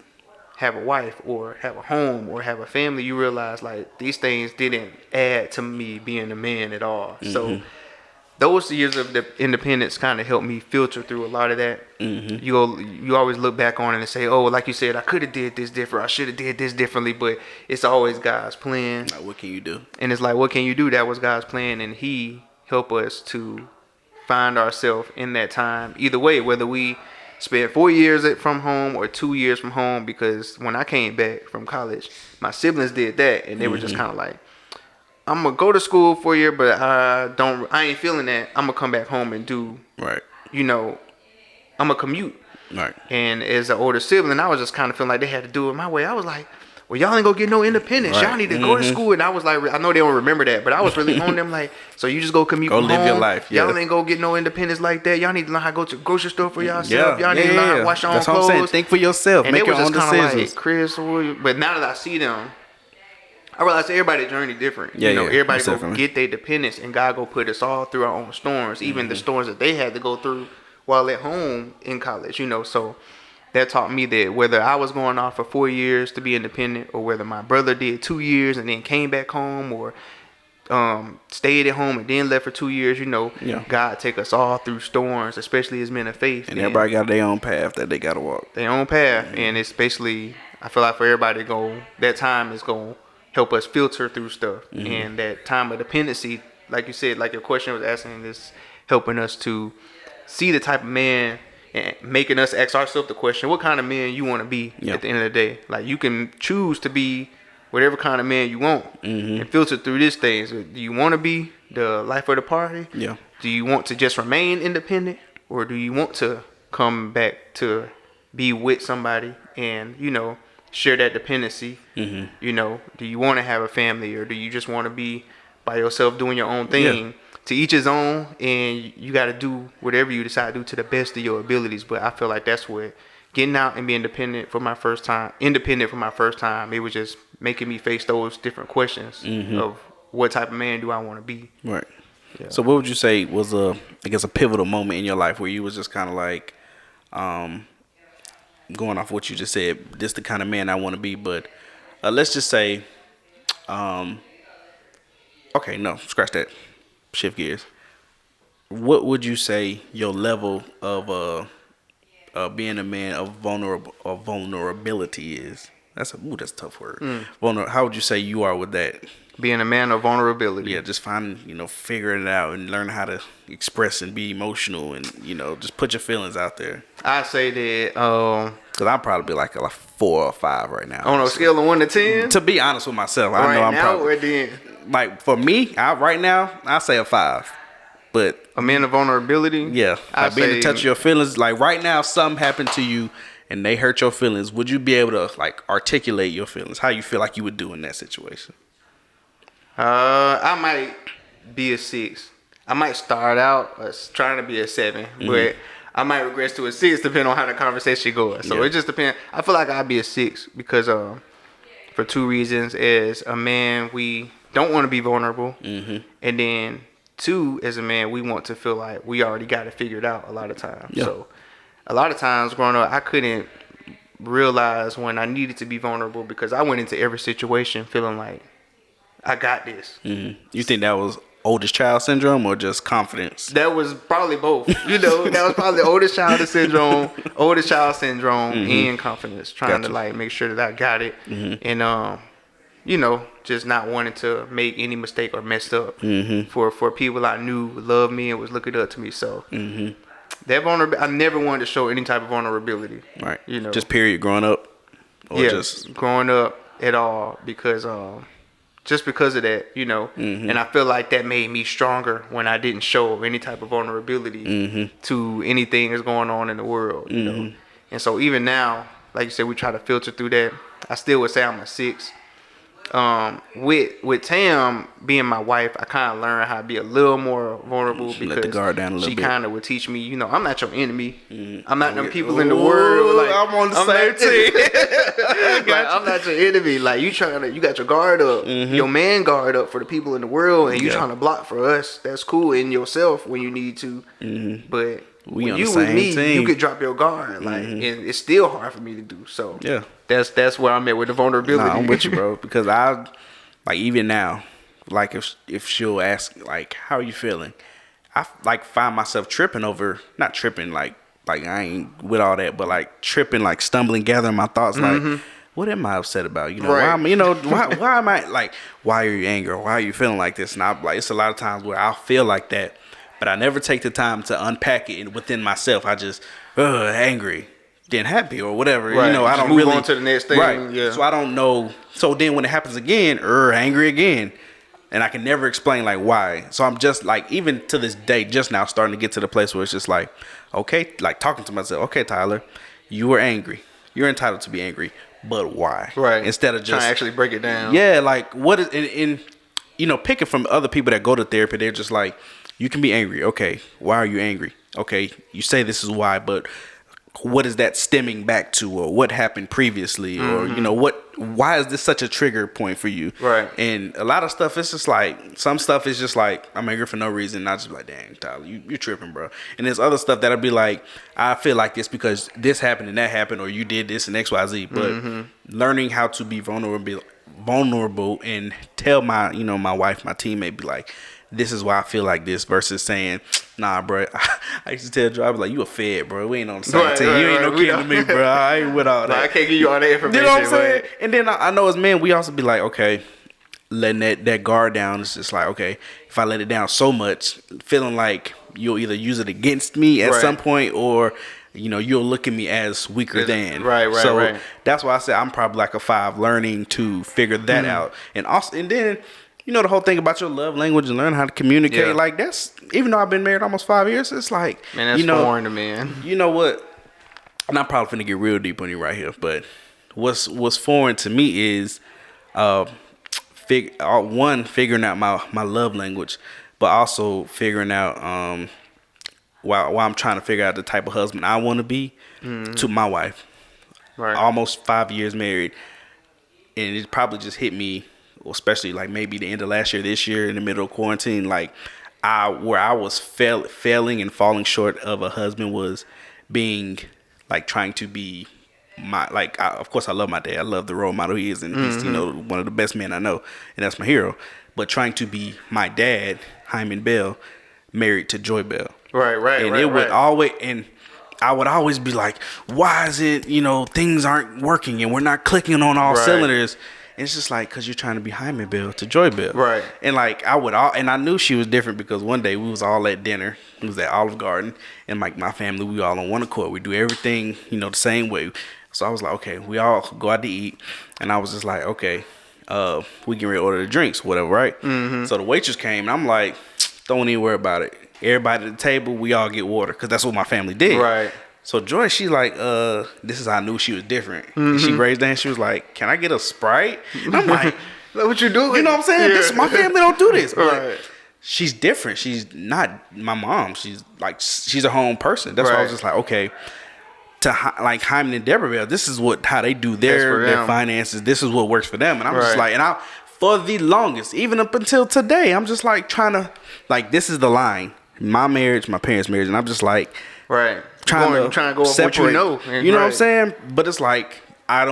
have a wife or have a home or have a family, you realize like these things didn't add to me being a man at all. So those years of the independence kind of helped me filter through a lot of that. You always look back on it and say, oh, like you said, I could have did this different. I should have did this differently, but it's always God's plan. Like, what can you do? And it's like, what can you do? That was God's plan, and He helped us to find ourselves in that time. Either way, whether we spent 4 years from home or 2 years from home, because when I came back from college, my siblings did that, and they were just kind of like, I'm gonna go to school for a year, but I ain't feeling that. I'm gonna come back home and do, I'm gonna commute. Right. And as an older sibling, I was just kind of feeling like they had to do it my way. I was like, well, y'all ain't gonna get no independence. Right. Y'all need to go to school. And I was like, I know they don't remember that, but I was really on them like, so you just go commute Go from live home. your life. Yeah. Y'all ain't gonna get no independence like that. Y'all need to learn how to go to the grocery store for yourself. Yeah. Y'all need to learn how to wash your own That's what clothes. I'm saying. Think for yourself. And Make they your was own just kind of decisions. like, Chris, but now that I see them, I realize everybody's journey different. Yeah, you know, yeah, everybody most go definitely. get their dependence, and God go put us all through our own storms, even the storms that they had to go through while at home in college. You know, so that taught me that whether I was going off for 4 years to be independent, or whether my brother did 2 years and then came back home, or stayed at home and then left for 2 years, you know, Yeah. God take us all through storms, especially as men of faith. And everybody got their own path that they got to walk. their own path, and it's basically, I feel like for everybody to go, that time is going to help us filter through stuff. And that time of dependency, like you said, like your question was asking, is helping us to see the type of man and making us ask ourselves the question, what kind of man you want to be at the end of the day. Like, you can choose to be whatever kind of man you want and filter through these things. Do you want to be the life of the party? Yeah. Do you want to just remain independent, or do you want to come back to be with somebody and, you know, share that dependency? You know, do you want to have a family, or do you just want to be by yourself doing your own thing? Yeah. To each his own, and you got to do whatever you decide to do to the best of your abilities. But I feel like that's what getting out and being independent for my first time, it was just making me face those different questions of what type of man do I want to be. Right. Yeah. So what would you say was a pivotal moment in your life where you was just kind of like, going off what you just said, this the kind of man I want to be, but let's just say, okay, no, scratch that, shift gears. What would you say your level of being a man of vulnerability is? That's a tough word. How would you say you are with that? Being a man of vulnerability. Yeah, just figuring it out and learn how to express and be emotional and, just put your feelings out there. I say that, Because I'll probably be like a 4 or 5 right now. on a scale of 1 to 10. To be honest with myself, I know I'm now probably, or then? like, for me, right now, I say a 5. But A man of vulnerability. yeah, I like being say, in touch with your feelings. Like right now, if something happened to you and they hurt your feelings, would you be able to like articulate your feelings? How you feel like you would do in that situation? I might be a 6. I might start out trying to be a 7, but I might regress to a 6 depending on how the conversation goes. So it just depends. I feel like I'd be a 6 because for 2 reasons. As a man, we don't want to be vulnerable, and then 2, as a man, we want to feel like we already got it figured out a lot of times. Yeah. So a lot of times growing up, I couldn't realize when I needed to be vulnerable because I went into every situation feeling like I got this. You think that was oldest child syndrome or just confidence? That was probably both. That was probably oldest child syndrome, and confidence, trying to like make sure that I got it, and just not wanting to make any mistake or messed up for people I knew loved me and was looking up to me. So that vulnerability, I never wanted to show any type of vulnerability. Right. Just period growing up, or just growing up at all because just because of that, and I feel like that made me stronger when I didn't show any type of vulnerability to anything that's going on in the world, And so even now, like you said, we try to filter through that. I still would say I'm a 6. With Tam being my wife, I kind of learned how to be a little more vulnerable because let the guard down a little she bit. kind of would teach me, I'm not your enemy. I'm not them people in the world. Like, I'm on the same team. Like, I'm not your enemy. Like you got your guard up, your man guard up for the people in the world, and you trying to block for us. That's cool in yourself when you need to, but We when on you the with same me, team. you could drop your guard, like, and it's still hard for me to do. So Yeah. that's where I'm at with the vulnerability. Nah, I'm with you, bro. Because I, like, even now, like, if she'll ask, like, how are you feeling? I, like, find myself tripping over, not tripping, like I ain't with all that, but, like, tripping, like, stumbling, gathering my thoughts, like, what am I upset about? Right. Why am I, like, why are you angry? Why are you feeling like this? And I'm like, it's a lot of times where I'll feel like that, but I never take the time to unpack it within myself. I just, angry. Then happy or whatever, Right. I Just don't move really on to the next thing. Right. Yeah. So I don't know. So then when it happens again, angry again, and I can never explain like why. So I'm just like, even to this day, just now starting to get to the place where it's just like, okay, like talking to myself. Okay, Tyler, you were angry. You're entitled to be angry, but why? Right. Instead of just trying to actually break it down. Yeah, like what is in you know, picking from other people that go to therapy, they're just like, you can be angry. Okay, why are you angry? Okay, you say this is why, but what is that stemming back to, or what happened previously, or you know why is this such a trigger point for you? Right. And a lot of stuff, it's just like, some stuff is just like, I'm angry for no reason, and I just be like, dang, Tyler, you're tripping, bro. And there's other stuff that'll be like, I feel like this because this happened and that happened, or you did this and XYZ. But learning how to be vulnerable and tell my, you know, my wife, my teammate, be like, this is why I feel like this, versus saying, nah, bro. I used to tell Joe, I was like, you a fed, bro. We ain't on the same team. You ain't no kin to me, bro. I ain't with all that. I can't give you all that information. You know what I'm saying? And then I know as men, we also be like, okay, letting that guard down. It's just like, okay, if I let it down so much, feeling like you'll either use it against me at some point, or you know, you'll look at me as weaker than. So that's why I said I'm probably like a 5, learning to figure that out. And also, and then, you know, the whole thing about your love language and learn how to communicate. Yeah. Like, that's, even though I've been married almost 5 years, it's like, man, that's you know, foreign to me, man. You know what? And I'm probably finna get real deep on you right here, but what's foreign to me is figuring out my love language, but also figuring out while I'm trying to figure out the type of husband I want to be to my wife. Right. Almost 5 years married, and it probably just hit me, especially like maybe the end of last year, this year, in the middle of quarantine, like where I was failing and falling short of a husband was being like trying to be my, like, of course I love my dad. I love the role model he is, and he's, you know, one of the best men I know, and that's my hero. But trying to be my dad, Hyman Bell, married to Joy Bell. Right. And it would always, and I would always be like, why is it, you know, things aren't working and we're not clicking on all cylinders? And it's just like, because you're trying to be Hyman Bell to Joy Bell. Right. And like, and I knew she was different because one day we was all at dinner. It was at Olive Garden. And like my family, we all on one accord. We do everything, you know, the same way. So I was like, okay, we all go out to eat. And I was just like, okay, we can ready to order the drinks, whatever, right? So the waitress came, and I'm like, don't even worry about it. Everybody at the table, we all get water, because that's what my family did. Right. So Joy, she's like, this is how I knew she was different. And she raised down, she was like, can I get a Sprite? And I'm like, what you doing? You know what I'm saying? This, my family don't do this. But she's different. She's not my mom. She's like, she's a home person. That's why I was just like, okay, to like Hyman and Deborah Bell, this is how they do their finances. This is what works for them. And I'm just like, and for the longest, even up until today, I'm just like trying to, like, this is the line. My marriage, my parents' marriage, and I'm just like, trying to go separate, what you know. You know what I'm saying? But it's like, I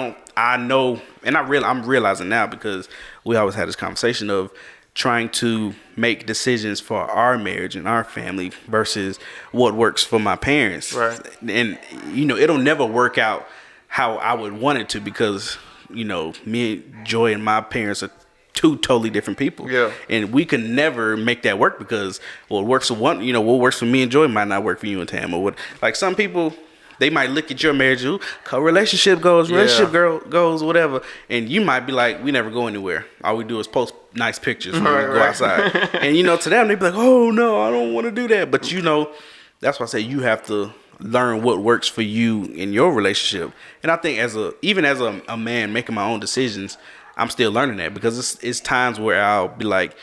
know, and I'm realizing now, because we always had this conversation of trying to make decisions for our marriage and our family versus what works for my parents. Right. And, you know, it'll never work out how I would want it to, because, you know, me, Joy, and my parents are two totally different people. Yeah. And we can never make that work, because what works for one, you know, what works for me and Joy might not work for you and Tam, or what. Like, some people, they might look at your marriage, how relationship goes, goes, whatever, and you might be like, we never go anywhere. All we do is post nice pictures when we go outside. And, you know, to them, they be like, oh no, I don't want to do that. But, you know, that's why I say you have to learn what works for you in your relationship. And I think even as a man making my own decisions, I'm still learning that, because it's times where I'll be like,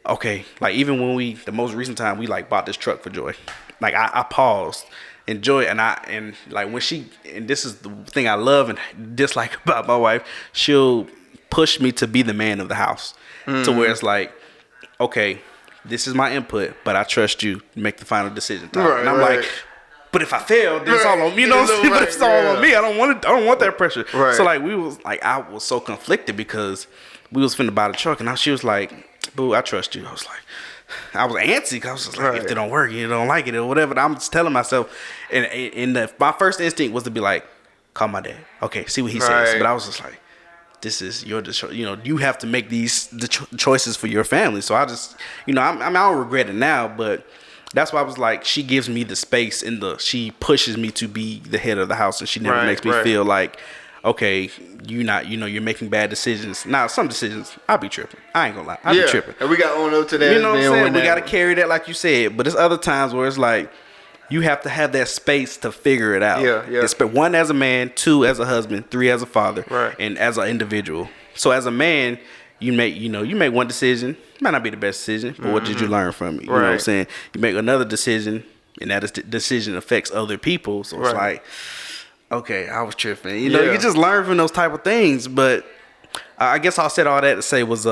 okay, like even when the most recent time we like bought this truck for Joy, like I paused and Joy, and like when and this is the thing I love and dislike about my wife, she'll push me to be the man of the house, to where it's like, okay, this is my input, but I trust you to make the final decision. And I'm like, but if I fail, then it's all on me. You know, but if it's all on me, I don't want that pressure. Right. So like I was so conflicted, because we was finna buy the truck, and she was like, "Boo, I trust you." I was antsy, because I was just like, if they don't work, you don't like it or whatever. And I'm just telling myself, and my first instinct was to be like, call my dad. Okay, see what he says. But I was just like, this is your, you know, you have to make the choices for your family. So I just, you know, I don't regret it now, but that's why I was like, she gives me the space, and she pushes me to be the head of the house, and she never makes me feel like, okay, you're making bad decisions. Now, some decisions, I'll be tripping. I ain't gonna lie. I'll be tripping. And we got to own up to that. You know what I'm saying? We got to carry that, like you said. But there's other times where it's like, you have to have that space to figure it out. Yeah. One as a man, two as a husband, three as a father, Right. and as an individual. So as a man, you make one decision. Might not be the best decision, but what did you learn from it? You know what I'm saying? You make another decision, and that decision affects other people. So it's like, okay, I was tripping. You know, you just learn from those type of things. But I guess I said all that to say was,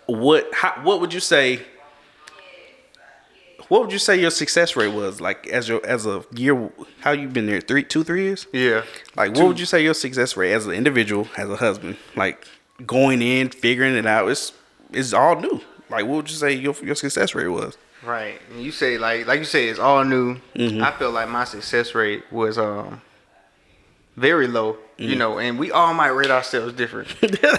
what would you say? What would you say your success rate was? Like as a year, how you been there? 3 years? Yeah. Like what would you say your success rate as an individual, as a husband? Like going in, figuring it out, it's all new. Like what would you say your success rate was? Right. And you say like you say it's all new. I feel like my success rate was very low. You know, and we all might rate ourselves different.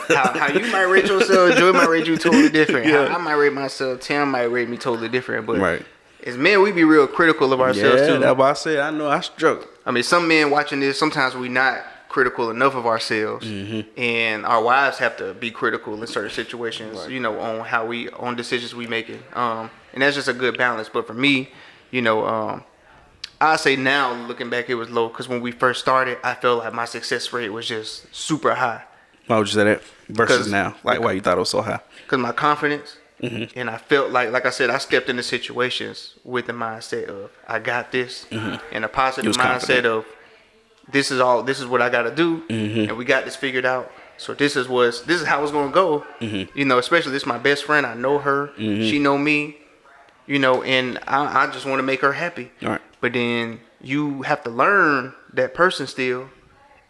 how you might rate yourself, Joy might rate you totally different. How I might rate myself, Tim might rate me totally different. But as men, we be real critical of ourselves too. That's why I said I know I struggle. I mean, some men watching this, sometimes we not critical enough of ourselves, and our wives have to be critical in certain situations. You know, on decisions we making. And that's just a good balance. But for me, you know, I say now, looking back, it was low because when we first started, I felt like my success rate was just super high. Why would you say that versus now? Like why you thought it was so high? Because my confidence, and I felt like I said, I stepped into situations with the mindset of I got this, and a positive mindset of this is what I got to do, and we got this figured out. So this is how it's gonna go. You know, especially this is my best friend. I know her. She know me. You know, and I just want to make her happy. All right. But then you have to learn that person still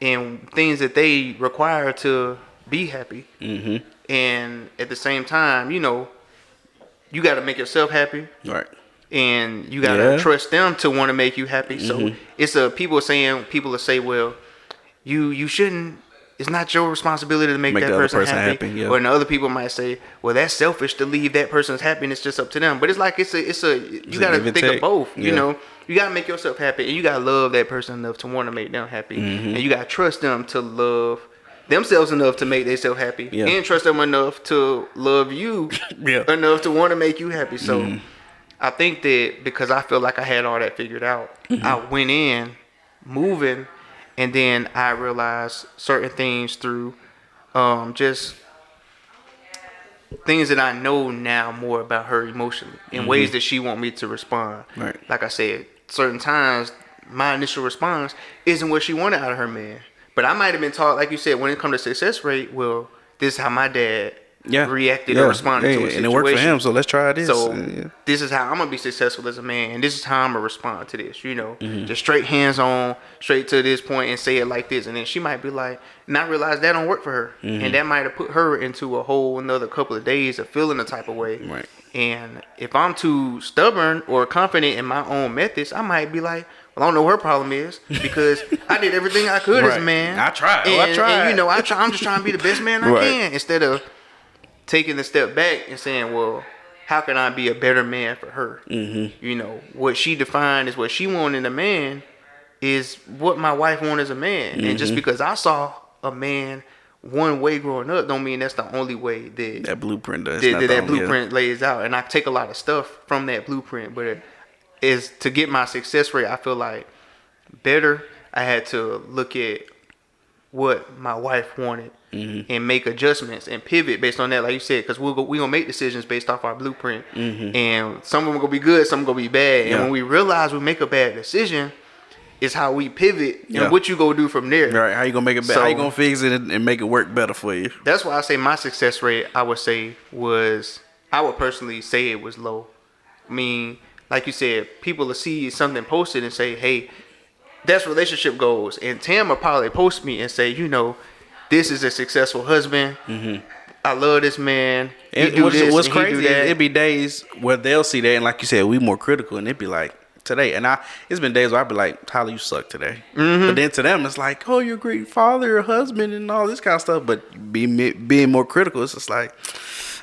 and things that they require to be happy. And at the same time, you know, you got to make yourself happy. Right. And you got to trust them to want to make you happy. So it's people will say, well, you shouldn't. It's not your responsibility to make that person happy. Or other people might say, well, that's selfish to leave that person's happiness just up to them. But it's like you got to think of both. You know, you got to make yourself happy, and you got to love that person enough to want to make them happy, and you got to trust them to love themselves enough to make themselves happy, and trust them enough to love you enough to want to make you happy. So I think that because I feel like I had all that figured out, I went in moving. And then I realized certain things through just things that I know now more about her emotionally in ways that she want me to respond. Right. Like I said, certain times my initial response isn't what she wanted out of her man. But I might have been taught, like you said, when it comes to success rate, well, this is how my dad reacted or responded to a situation. And it worked for him, so let's try this. So this is how I'm going to be successful as a man, and this is how I'm going to respond to this, you know. Just straight hands on, straight to this point and say it like this. And then she might be like, not realize that don't work for her. And that might have put her into a whole another couple of days of feeling the type of way. Right. And if I'm too stubborn or confident in my own methods, I might be like, well, I don't know what her problem is because I did everything I could as a man. I tried. And you know, I'm just trying to be the best man I can instead of taking a step back and saying, well, how can I be a better man for her? You know, what she defined as what she wanted in a man is what my wife wanted as a man. And just because I saw a man one way growing up don't mean that's the only way that blueprint does. That blueprint lays out. And I take a lot of stuff from that blueprint, but it is to get my success rate, I feel like better, I had to look at what my wife wanted and make adjustments and pivot based on that, like you said, because we gonna make decisions based off our blueprint, and some of them gonna be good, some gonna be bad, and when we realize we make a bad decision, is how we pivot and what you gonna do from there. Right? How you gonna make it better? How you gonna fix it and make it work better for you? That's why I say my success rate, I would personally say it was low. I mean, like you said, people will see something posted and say, hey, that's relationship goals. And Tam will probably post me and say, you know, this is a successful husband. I love this man. What's crazy is it'd be days where they'll see that, and like you said, we more critical, and it'd be like, today. And it's been days where I'd be like, Tyler, you suck today. But then to them, it's like, oh, you're a great father or husband and all this kind of stuff. But being more critical, it's just like,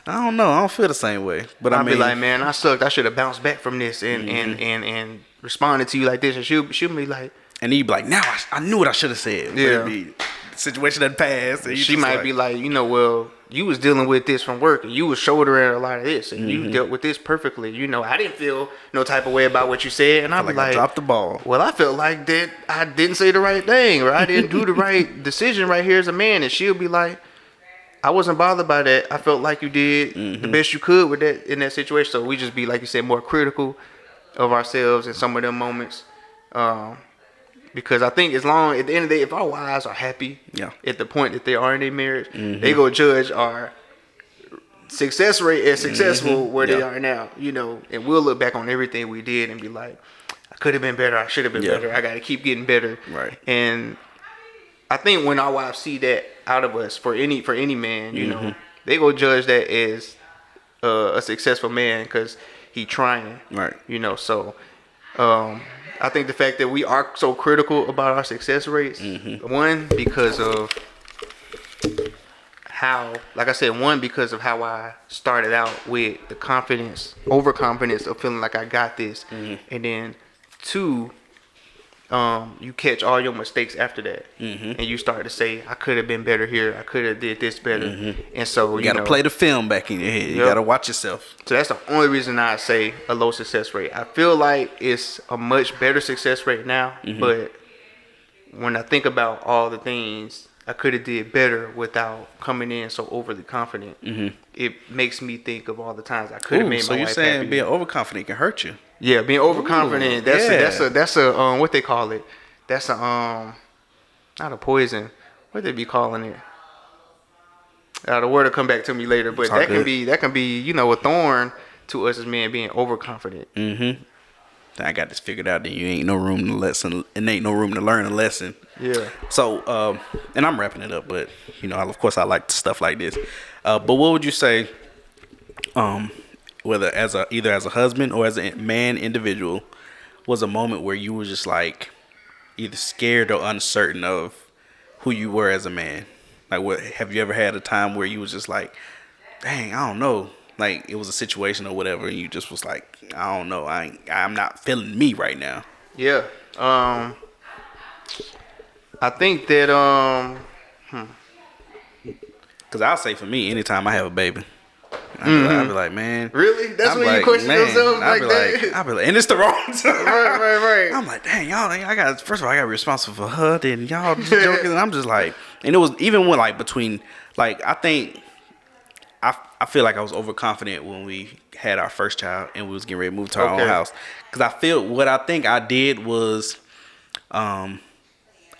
I don't know. I don't feel the same way. But I'd be like, man, I sucked. I should have bounced back from this and responded to you like this. And she'll be like, and he'd be like, now I knew what I should have said. Yeah. But it'd be situation that passed. And she might be like, you know, well, you was dealing with this from work, and you was shouldering a lot of this, and you dealt with this perfectly. You know, I didn't feel no type of way about what you said, and I was like, I dropped the ball. Well, I felt like that I didn't say the right thing, or I didn't do the right decision right here as a man, and she'll be like, I wasn't bothered by that. I felt like you did the best you could with that in that situation. So we just be, like you said, more critical of ourselves in some of them moments. Because I think at the end of the day, if our wives are happy at the point that they are in their marriage, they go judge our success rate as successful where they are now, you know, and we'll look back on everything we did and be like, I could have been better. I should have been better. I got to keep getting better. Right. And I think when our wives see that out of us for any man, you know, they go judge that as a successful man because he trying. Right. You know, so I think the fact that we are so critical about our success rates, one, because of how, like I said, because of how I started out with the overconfidence of feeling like I got this. And then two, you catch all your mistakes after that. And you start to say, I could have been better here. I could have did this better. And so, you got to play the film back in your head. You got to watch yourself. So that's the only reason I say a low success rate. I feel like it's a much better success rate now. But when I think about all the things I could have did better without coming in so overly confident, it makes me think of all the times I could have made my wife happy. So you're saying being overconfident can hurt you? Yeah, being overconfident. That's a what they call it. That's a not a poison. What they be calling it? The word will come back to me later. But that can be you know, a thorn to us as men, being overconfident. I got this figured out. Then you ain't no room to lesson. And ain't no room to learn a lesson. Yeah. So and I'm wrapping it up, but you know, of course, I like stuff like this. But what would you say? Whether either as a husband or as a man individual, was a moment where you were just like either scared or uncertain of who you were as a man? Like, what have you ever had a time where you was just like, dang, I don't know, like it was a situation or whatever, and you just was like, I don't know, I'm not feeling me right now? Yeah. I think that because I'll say for me, anytime I have a baby, I'll be like, man. Really? That's when you question yourself like that? I'll be like, and it's the wrong time. Right. I'm like, dang, y'all, first of all, I got to be responsible for her, then y'all just joking. And I'm just like, and it was even when, like, between, like, I think, I feel like I was overconfident when we had our first child and we was getting ready to move to our own house. Because I feel, what I think I did was,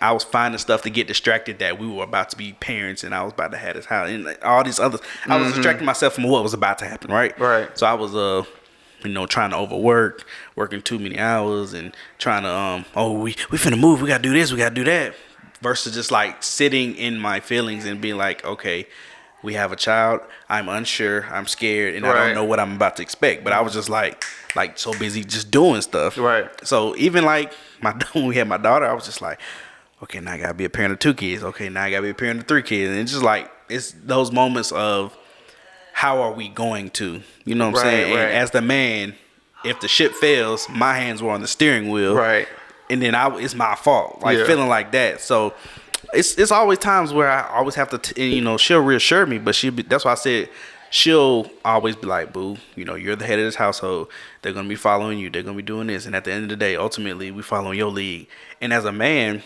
I was finding stuff to get distracted that we were about to be parents and I was about to have this house and like all these others. I was distracting myself from what was about to happen, right? Right. So I was, trying to overwork, working too many hours and trying to, we finna move, we gotta do this, we gotta do that. Versus just like sitting in my feelings and being like, okay, we have a child, I'm unsure, I'm scared, and I don't know what I'm about to expect. But I was just like so busy just doing stuff. Right. So even like when we had my daughter, I was just like, okay, now I gotta be a parent of 2 kids. Okay, now I gotta be a parent of 3 kids. And it's just like, it's those moments of how are we going to, you know what I'm saying? Right. And as the man, if the ship fails, my hands were on the steering wheel. Right. And then it's my fault, like feeling like that. So it's always times where I always have to, she'll reassure me, but that's why I said, she'll always be like, boo, you're the head of this household. They're going to be following you. They're going to be doing this. And at the end of the day, ultimately, we following your lead. And as a man,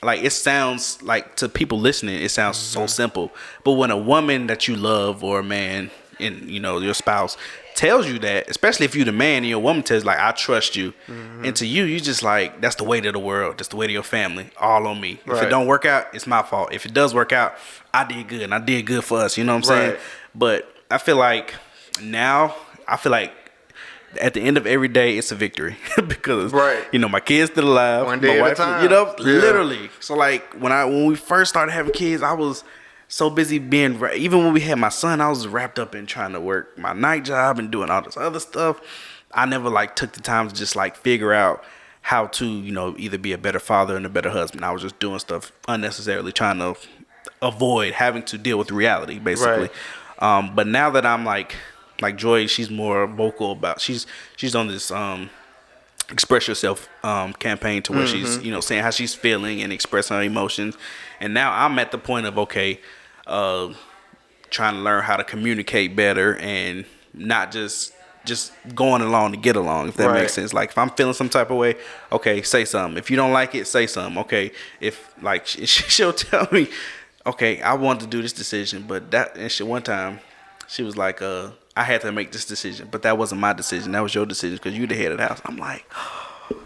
like, it sounds like, to people listening, it sounds so simple. But when a woman that you love or a man and, your spouse tells you that, especially if you're the man and your woman tells like, I trust you. And to you just like, that's the weight of the world. That's the weight of your family. All on me. If it don't work out, it's my fault. If it does work out, I did good. And I did good for us. You know what I'm saying? But I feel like now, at the end of every day, it's a victory because my kids still alive. One day my at wife, a time. Literally. So like when we first started having kids, I was so busy even when we had my son, I was wrapped up in trying to work my night job and doing all this other stuff. I never took the time to just figure out how to either be a better father and a better husband. I was just doing stuff unnecessarily, trying to avoid having to deal with reality, basically. But now that I'm like Joy, she's more vocal about, she's on this express yourself campaign to where she's saying how she's feeling and expressing her emotions. And now I'm at the point of, okay, trying to learn how to communicate better and not just going along to get along, if that makes sense. Like if I'm feeling some type of way, okay, say something. If you don't like it, say something. Okay, if like she'll tell me, okay, I want to do this decision, but one time she was like, I had to make this decision, but that wasn't my decision. That was your decision because you the head of the house. I'm like,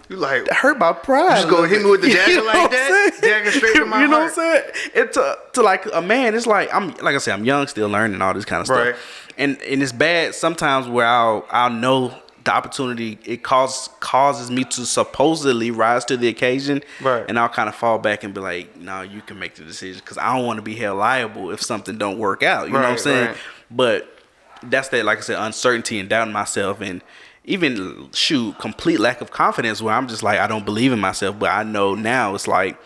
you like that hurt my pride. You just go hit me with the dagger like that, dagger straight to my heart. You know what I'm saying? It to like a man, it's like I'm young, still learning all this kind of stuff. Right. And it's bad sometimes where I'll know the opportunity, it causes me to supposedly rise to the occasion, right? And I'll kind of fall back and be like, no, you can make the decision because I don't want to be held liable if something don't work out. You know what I'm saying? Right. But that's that, like I said, uncertainty and doubting myself, and even complete lack of confidence where I'm just like, I don't believe in myself. But I know now it's like,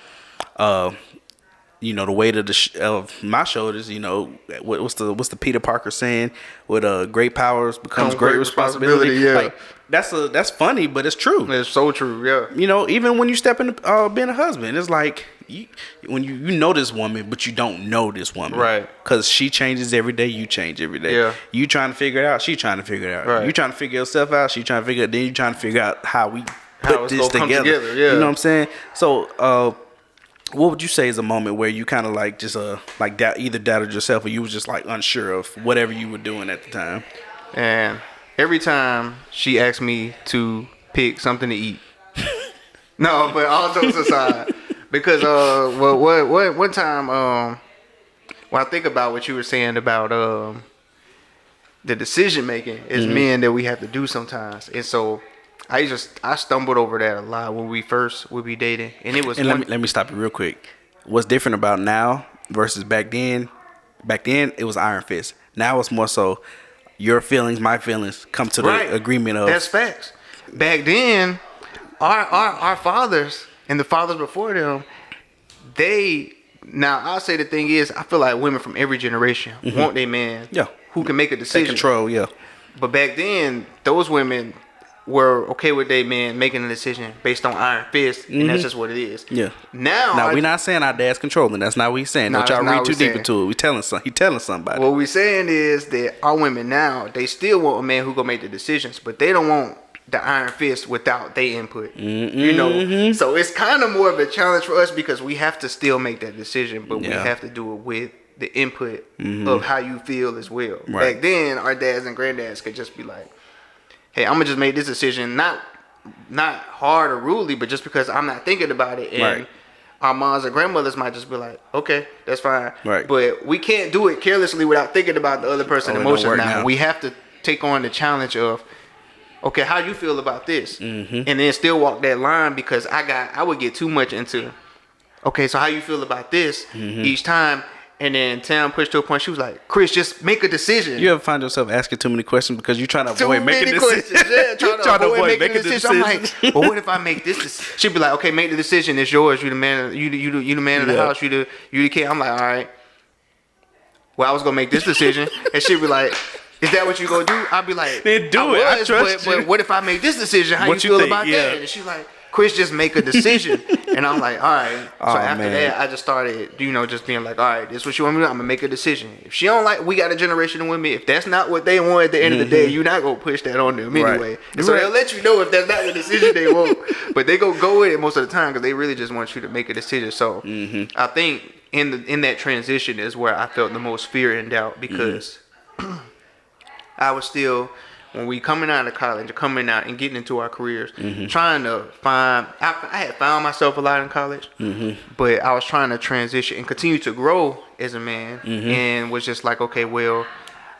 the weight of my shoulders. What's the Peter Parker saying? With great powers becomes great responsibility. Yeah, like, that's funny, but it's true. It's so true. Yeah. Even when you step into being a husband, it's like when you know this woman, but you don't know this woman, right? Because she changes every day. You change every day. Yeah. You trying to figure it out. She trying to figure it out. Right. You trying to figure yourself out. She trying to figure it. Then you trying to figure out how we put this together. Yeah. You know what I'm saying? So, what would you say is a moment where you kind of like just either doubted yourself or you was just like unsure of whatever you were doing at the time? And every time she asked me to pick something to eat. No, but all jokes aside, because one time when I think about what you were saying about the decision making is men that we have to do sometimes, and so I stumbled over that a lot when we first would be dating, and it was. And let me stop you real quick. What's different about now versus back then? Back then it was iron fist. Now it's more so your feelings, my feelings come to the agreement of. That's facts. Back then, our fathers and the fathers before them, now I'll say the thing is, I feel like women from every generation want their man who can make a decision. Take control, yeah. But back then, those women were okay with their man making a decision based on iron fist, and that's just what it is. Yeah. Now we're not saying our dad's controlling. That's not what he's saying. Don't y'all read too deep into it. He telling somebody. What we're saying is that our women now, they still want a man who gonna make the decisions, but they don't want the iron fist without their input. So it's kind of more of a challenge for us because we have to still make that decision, but we have to do it with the input of how you feel as well. Right. Back then, our dads and granddads could just be like, hey, I'm gonna just make this decision, not hard or rudely, but just because I'm not thinking about it. And our moms and grandmothers might just be like, okay, that's fine. Right. But we can't do it carelessly without thinking about the other person's emotions. Now we have to take on the challenge of, okay, how you feel about this, and then still walk that line, because I would get too much into, okay, so how you feel about this each time. And then Tam pushed to a point. She was like, "Chris, just make a decision." You ever find yourself asking too many questions because you're trying to avoid making decisions? Yeah, trying to avoid making a decision. I'm like, well, what if I make this decision? She'd be like, "Okay, make the decision. It's yours. You the man. You the man of the house. You the kid." I'm like, "All right." Well, I was gonna make this decision, and she'd be like, "Is that what you gonna do?" I'd be like, "Then do it. I trust you." But what if I make this decision? How you feel about that? And she's like, Chris, just make a decision. And I'm like, all right. So after that, I just started, just being like, all right, this is what you want me to do. I'm going to make a decision. If she don't like, we got a generation of women. If that's not what they want at the end of the day, you're not going to push that on them anyway. And so they'll let you know if that's not the decision they want. But they go with it most of the time because they really just want you to make a decision. So I think in that transition is where I felt the most fear and doubt, because I was still... When we coming out of college, coming out and getting into our careers, trying to find, I had found myself a lot in college, but I was trying to transition and continue to grow as a man, and was just like, okay, well,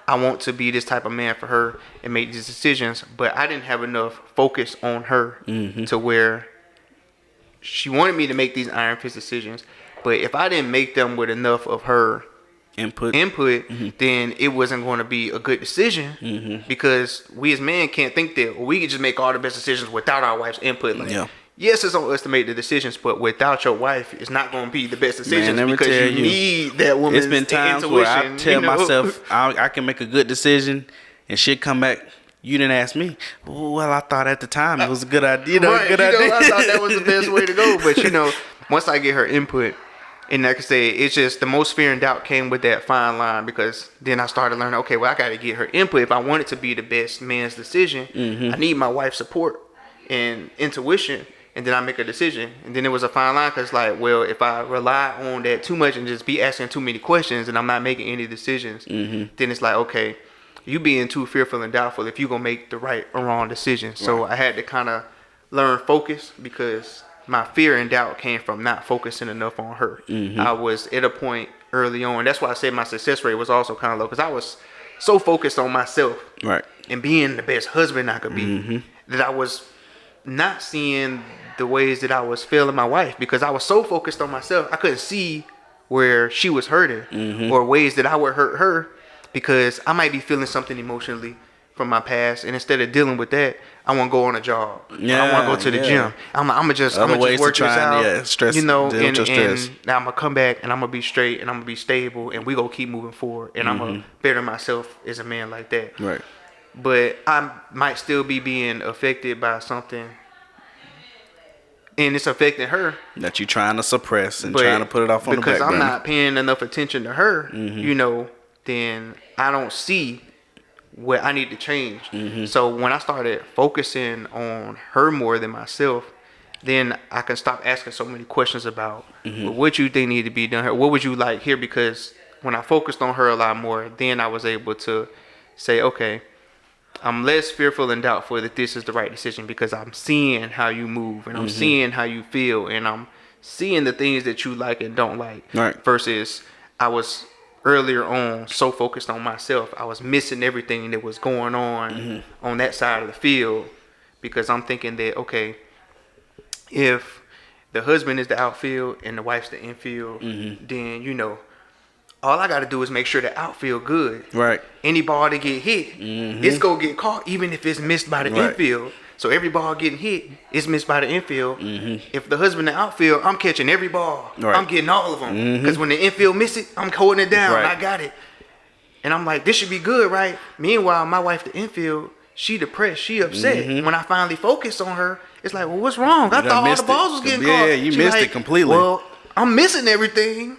I want to be this type of man for her and make these decisions, but I didn't have enough focus on her to where she wanted me to make these iron fist decisions, but if I didn't make them with enough of her input, then it wasn't going to be a good decision, because we as men can't think that we can just make all the best decisions without our wife's input. Like, yes, it's on us to make the decisions, but without your wife, it's not going to be the best decisions, because you need that woman's intuition. It's been times where I tell myself I can make a good decision, and she'll come back, you didn't ask me. Well, I thought at the time it was a good idea. I thought that was the best way to go, but once I get her input, And like I said, it's just the most fear and doubt came with that fine line, because then I started learning, okay, well, I got to get her input. If I want it to be the best man's decision, I need my wife's support and intuition, and then I make a decision. And then it was a fine line, because like, well, if I rely on that too much and just be asking too many questions and I'm not making any decisions, then it's like, okay, you being too fearful and doubtful if you're going to make the right or wrong decision. So I had to kind of learn focus, because my fear and doubt came from not focusing enough on her. I was at a point early on. That's why I said my success rate was also kind of low, because I was so focused on myself and being the best husband I could be that I was not seeing the ways that I was failing my wife, because I was so focused on myself. I couldn't see where she was hurting or ways that I would hurt her, because I might be feeling something emotionally from my past, and instead of dealing with that, I want to go on a job. I want to go to the gym. I'm gonna just work this out, stress, you know, and now I'm gonna come back and I'm gonna be straight and I'm gonna be stable, and we gonna keep moving forward, and I'm gonna better myself as a man like that. Right. But I might still be being affected by something, and it's affecting her that you're trying to suppress and trying to put it off on the back burner. Because I'm not paying enough attention to her, you know, then I don't see what I need to change. So when I started focusing on her more than myself, then I can stop asking so many questions about well, what you think need to be done here. What would you like here? Because when I focused on her a lot more, then I was able to say, okay, I'm less fearful and doubtful that this is the right decision, because I'm seeing how you move, and I'm seeing how you feel, and I'm seeing the things that you like and don't like. Versus I was earlier on so focused on myself, I was missing everything that was going on that side of the field, because I'm thinking that, okay, if the husband is the outfield and the wife's the infield, then, you know, all I got to do is make sure the outfield good. Right. Any ball that get hit, it's going to get caught, even if it's missed by the infield. So every ball getting hit is missed by the infield. If the husband in the outfield, I'm catching every ball. I'm getting all of them. Because when the infield miss it, I'm holding it down. I got it. And I'm like, this should be good, right? Meanwhile, my wife, the infield, she depressed. She upset. When I finally focus on her, it's like, well, what's wrong? I thought all the balls was getting caught. Yeah, you missed it completely. Well, I'm missing everything.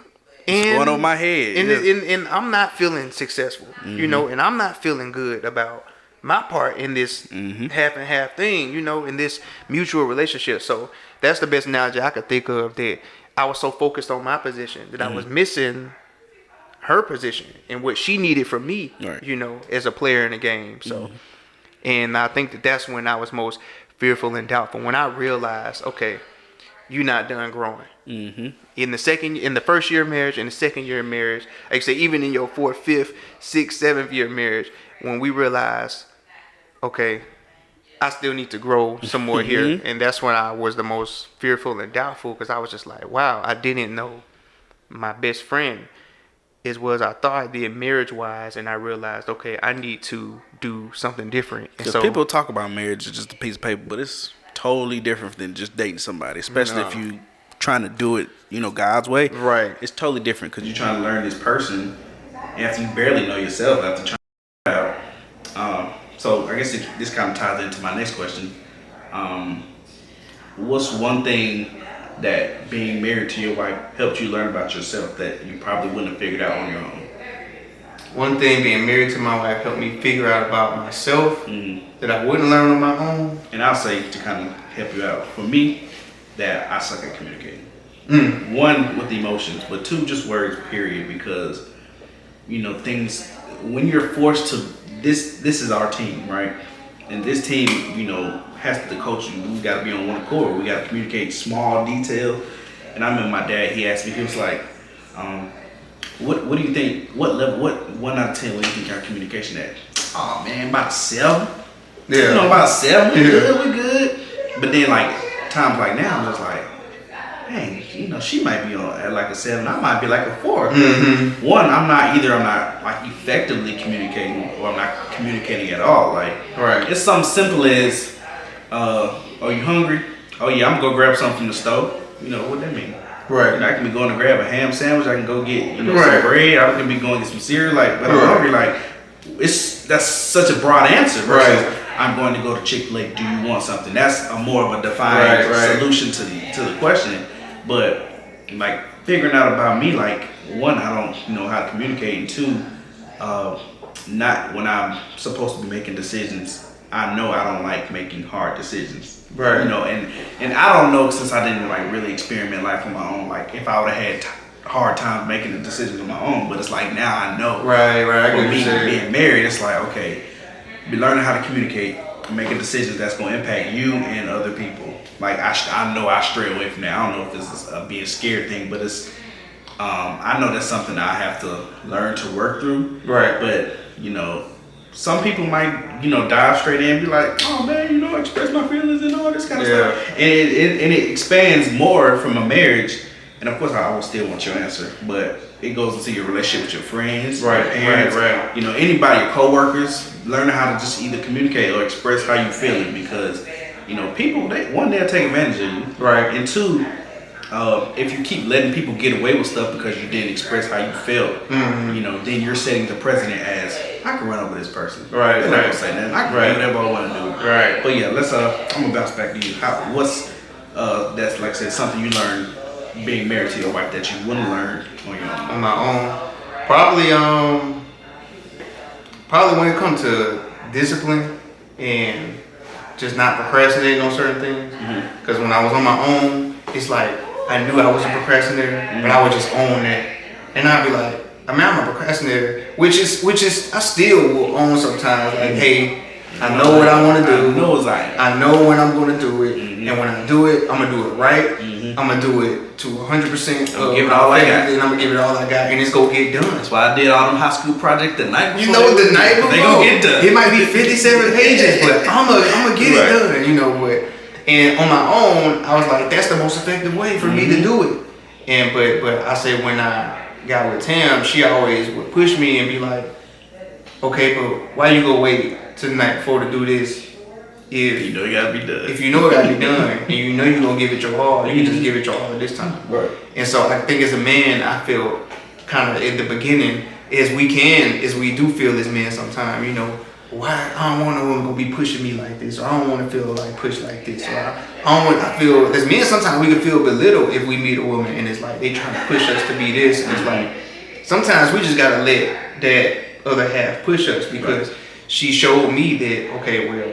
And, going on my head. And I'm not feeling successful, you know, and I'm not feeling good about my part in this half and half thing, you know, in this mutual relationship. So that's the best analogy I could think of, that I was so focused on my position that I was missing her position and what she needed from me, you know, as a player in the game. So, and I think that that's when I was most fearful and doubtful, when I realized, okay, you're not done growing. In the first year of marriage, in the second year of marriage, like I say, even in your 4th, 5th, 6th, 7th year of marriage, when we realized, okay, I still need to grow some more here. And that's when I was the most fearful and doubtful, because I was just like, wow, I didn't know my best friend as well as I thought I did marriage-wise, and I realized, okay, I need to do something different. And so people talk about marriage as just a piece of paper, but it's totally different than just dating somebody, especially if you trying to do it, you know, God's way. Right. It's totally different, because you're trying to learn this person after you barely know yourself, after trying to out. So I guess this kind of ties into my next question. What's one thing that being married to your wife helped you learn about yourself that you probably wouldn't have figured out on your own? One thing being married to my wife helped me figure out about myself that I wouldn't learn on my own. And I'll say, to kind of help you out, for me, that I suck at communicating. One, with emotions, but two, just words, period. Because, you know, things, when you're forced to, this is our team, right? And this team, you know, has to coach you. We got to be on one accord. We got to communicate small detail. And I remember my dad, he asked me, he was like, what do you think, what level, what 1 out of 10, what do you think our communication at? Oh man, about 7. Yeah. You know, about 7, we good. But then like, times like now, I'm just like, hey, you know, she might be at like a 7, I might be like a 4. One, I'm not like effectively communicating, or I'm not communicating at all. Like, it's something simple as, are you hungry? Oh yeah, I'm gonna go grab something from the stove. You know, what that mean? Right. You know, I can be going to grab a ham sandwich, I can go get, you know, some bread, I can be going to get some cereal, like, but I'm hungry, like, that's such a broad answer versus I'm going to go to Chick-fil-A, do you want something? That's a more of a defined solution to the question. But like figuring out about me, like one, I don't know how to communicate, and two, not when I'm supposed to be making decisions. I know I don't like making hard decisions, Right. You know, and I don't know, since I didn't like really experiment life on my own. Like if I would have had hard time making the decisions on my own, but it's like now I know. Right. I For get what me you're saying. being married, it's like okay, be learning how to communicate, making decisions that's gonna impact you and other people. Like I know I stray away from that. I don't know if it's a being scared thing, but it's I know that's something that I have to learn to work through. Right. But you know, some people might dive straight in and be like, oh man, express my feelings and all this kind of stuff, and it expands more from a marriage. And of course, I will still want your answer, but it goes into your relationship with your friends, Right, your parents, right. Anybody, your coworkers. Learning how to just either communicate or express how you feeling, because people, they'll take advantage of you, Right. and two, if you keep letting people get away with stuff because you didn't express how you felt, then you're setting the precedent as I can run over this person. Right, They're not right. gonna say that. I can Right. do whatever I want to do. Right. But yeah, let's. I'm gonna bounce back to you. What's that's like I said, something you learned being married to your wife that you wouldn't learn on your own? On my own, probably when it comes to discipline and just not procrastinating on certain things. Because when I was on my own, it's like I knew I was a procrastinator, but I would just own that, and I'd be like, I'm a procrastinator, which is I still will own sometimes. Like, hey, I know what I want to do. I know when I'm going to do it, and when I do it, I'm gonna do it right. I'm gonna do it to 100%. Give it all I got. And I'm gonna give it all I got, and it's gonna get done. That's why I did all them high school projects the night before. The night before they gonna get done. It might be 57 pages, but I'm gonna get it done. But and on my own, I was like, that's the most effective way for me to do it. And but I say when I got with Tam, she always would push me and be like, okay, but why you go wait till the night before to do this? If you gotta be done. If you know it gotta be done, and you know you're gonna give it your all, you can just give it your all this time. Right. And so I think as a man, I feel kind of at the beginning, as we do feel as men sometimes, why I don't want no woman gonna be pushing me like this, or I don't want to feel like pushed like this, or I feel as men sometimes we can feel belittled if we meet a woman and it's like they trying to push us to be this, and it's like sometimes we just gotta let that other half push us, because she showed me that okay, well,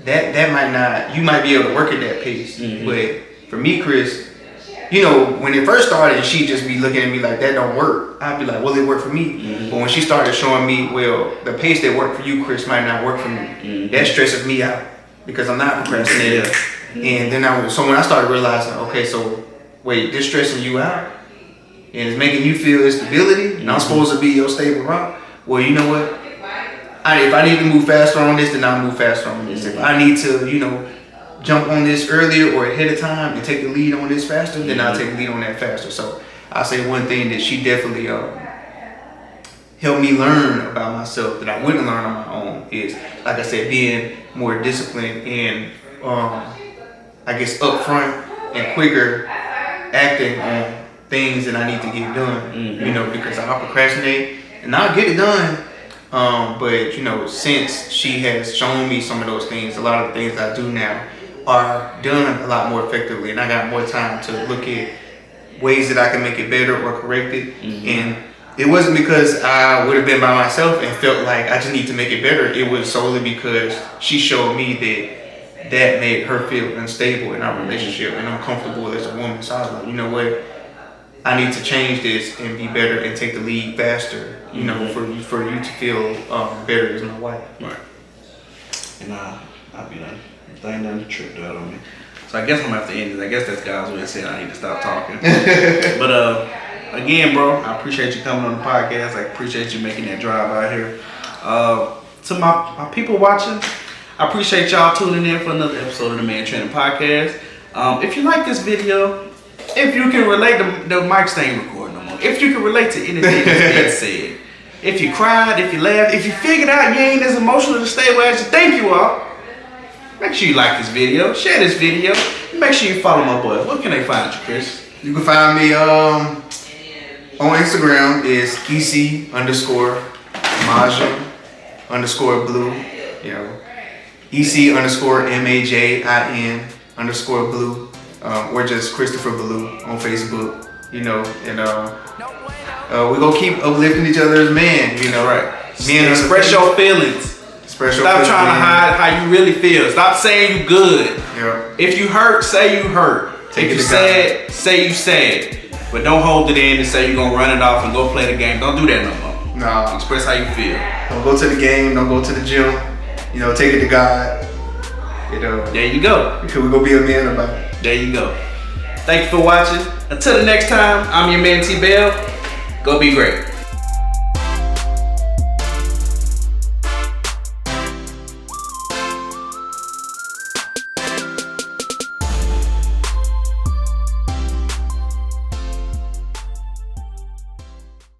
that might not, you might be able to work at that pace, but for me, Chris, when it first started, she'd just be looking at me like that don't work. I'd be like, well, it worked for me. But when she started showing me, well, the pace that worked for you, Chris, might not work for me. That stresses me out because I'm not procrastinating. And then so when I started realizing, okay, so wait, this stressing you out and it's making you feel instability, and I'm supposed to be your stable rock. Well, you know what? If I need to move faster on this, then I'll move faster on this. If I need to, jump on this earlier or ahead of time and take the lead on this faster, then I'll take the lead on that faster. So I'll say one thing that she definitely helped me learn about myself that I wouldn't learn on my own is, like I said, being more disciplined and I guess upfront and quicker acting on things that I need to get done. Because I'll procrastinate and I'll get it done. But since she has shown me some of those things, a lot of the things I do now are done a lot more effectively, and I got more time to look at ways that I can make it better or correct it. And it wasn't because I would have been by myself and felt like I just need to make it better. It was solely because she showed me that made her feel unstable in our relationship and uncomfortable as a woman. So I was like, you know what? I need to change this and be better and take the lead faster, for you to feel better as my wife. Right. And I'll be done. Thing done tripped out on me. So I guess I'm gonna have to end this. I guess that's God's way of saying I need to stop talking. But again, bro, I appreciate you coming on the podcast. I appreciate you making that drive out here. To my people watching, I appreciate y'all tuning in for another episode of the Man Training Podcast. If you like this video, if you can relate, the mic ain't recording no more. If you can relate to anything that's being said, if you cried, if you laughed, if you figured out you ain't as emotional to stay away as you think you are, make sure you like this video, share this video, and make sure you follow my boy. Where can they find you, Chris? You can find me on Instagram is EC_Maja_blue. EC_MAJIN_blue. or just Christopher Ballou on Facebook, you know, and we're gonna keep uplifting each other as men, you know. Right. Men Express your feelings. Express your Stop feelings, trying to man. hide how you really feel. Stop saying you good. Yeah. If you hurt, say you hurt. Take if it you to sad, say you sad. But don't hold it in and say you're gonna run it off and go play the game. Don't do that no more. Nah. Express how you feel. Don't go to the game. Don't go to the gym. You know, take it to God. You know. There you go. Because we're gonna be a man about it. There you go. Thank you for watching. Until the next time, I'm your man T Bell. Go be great.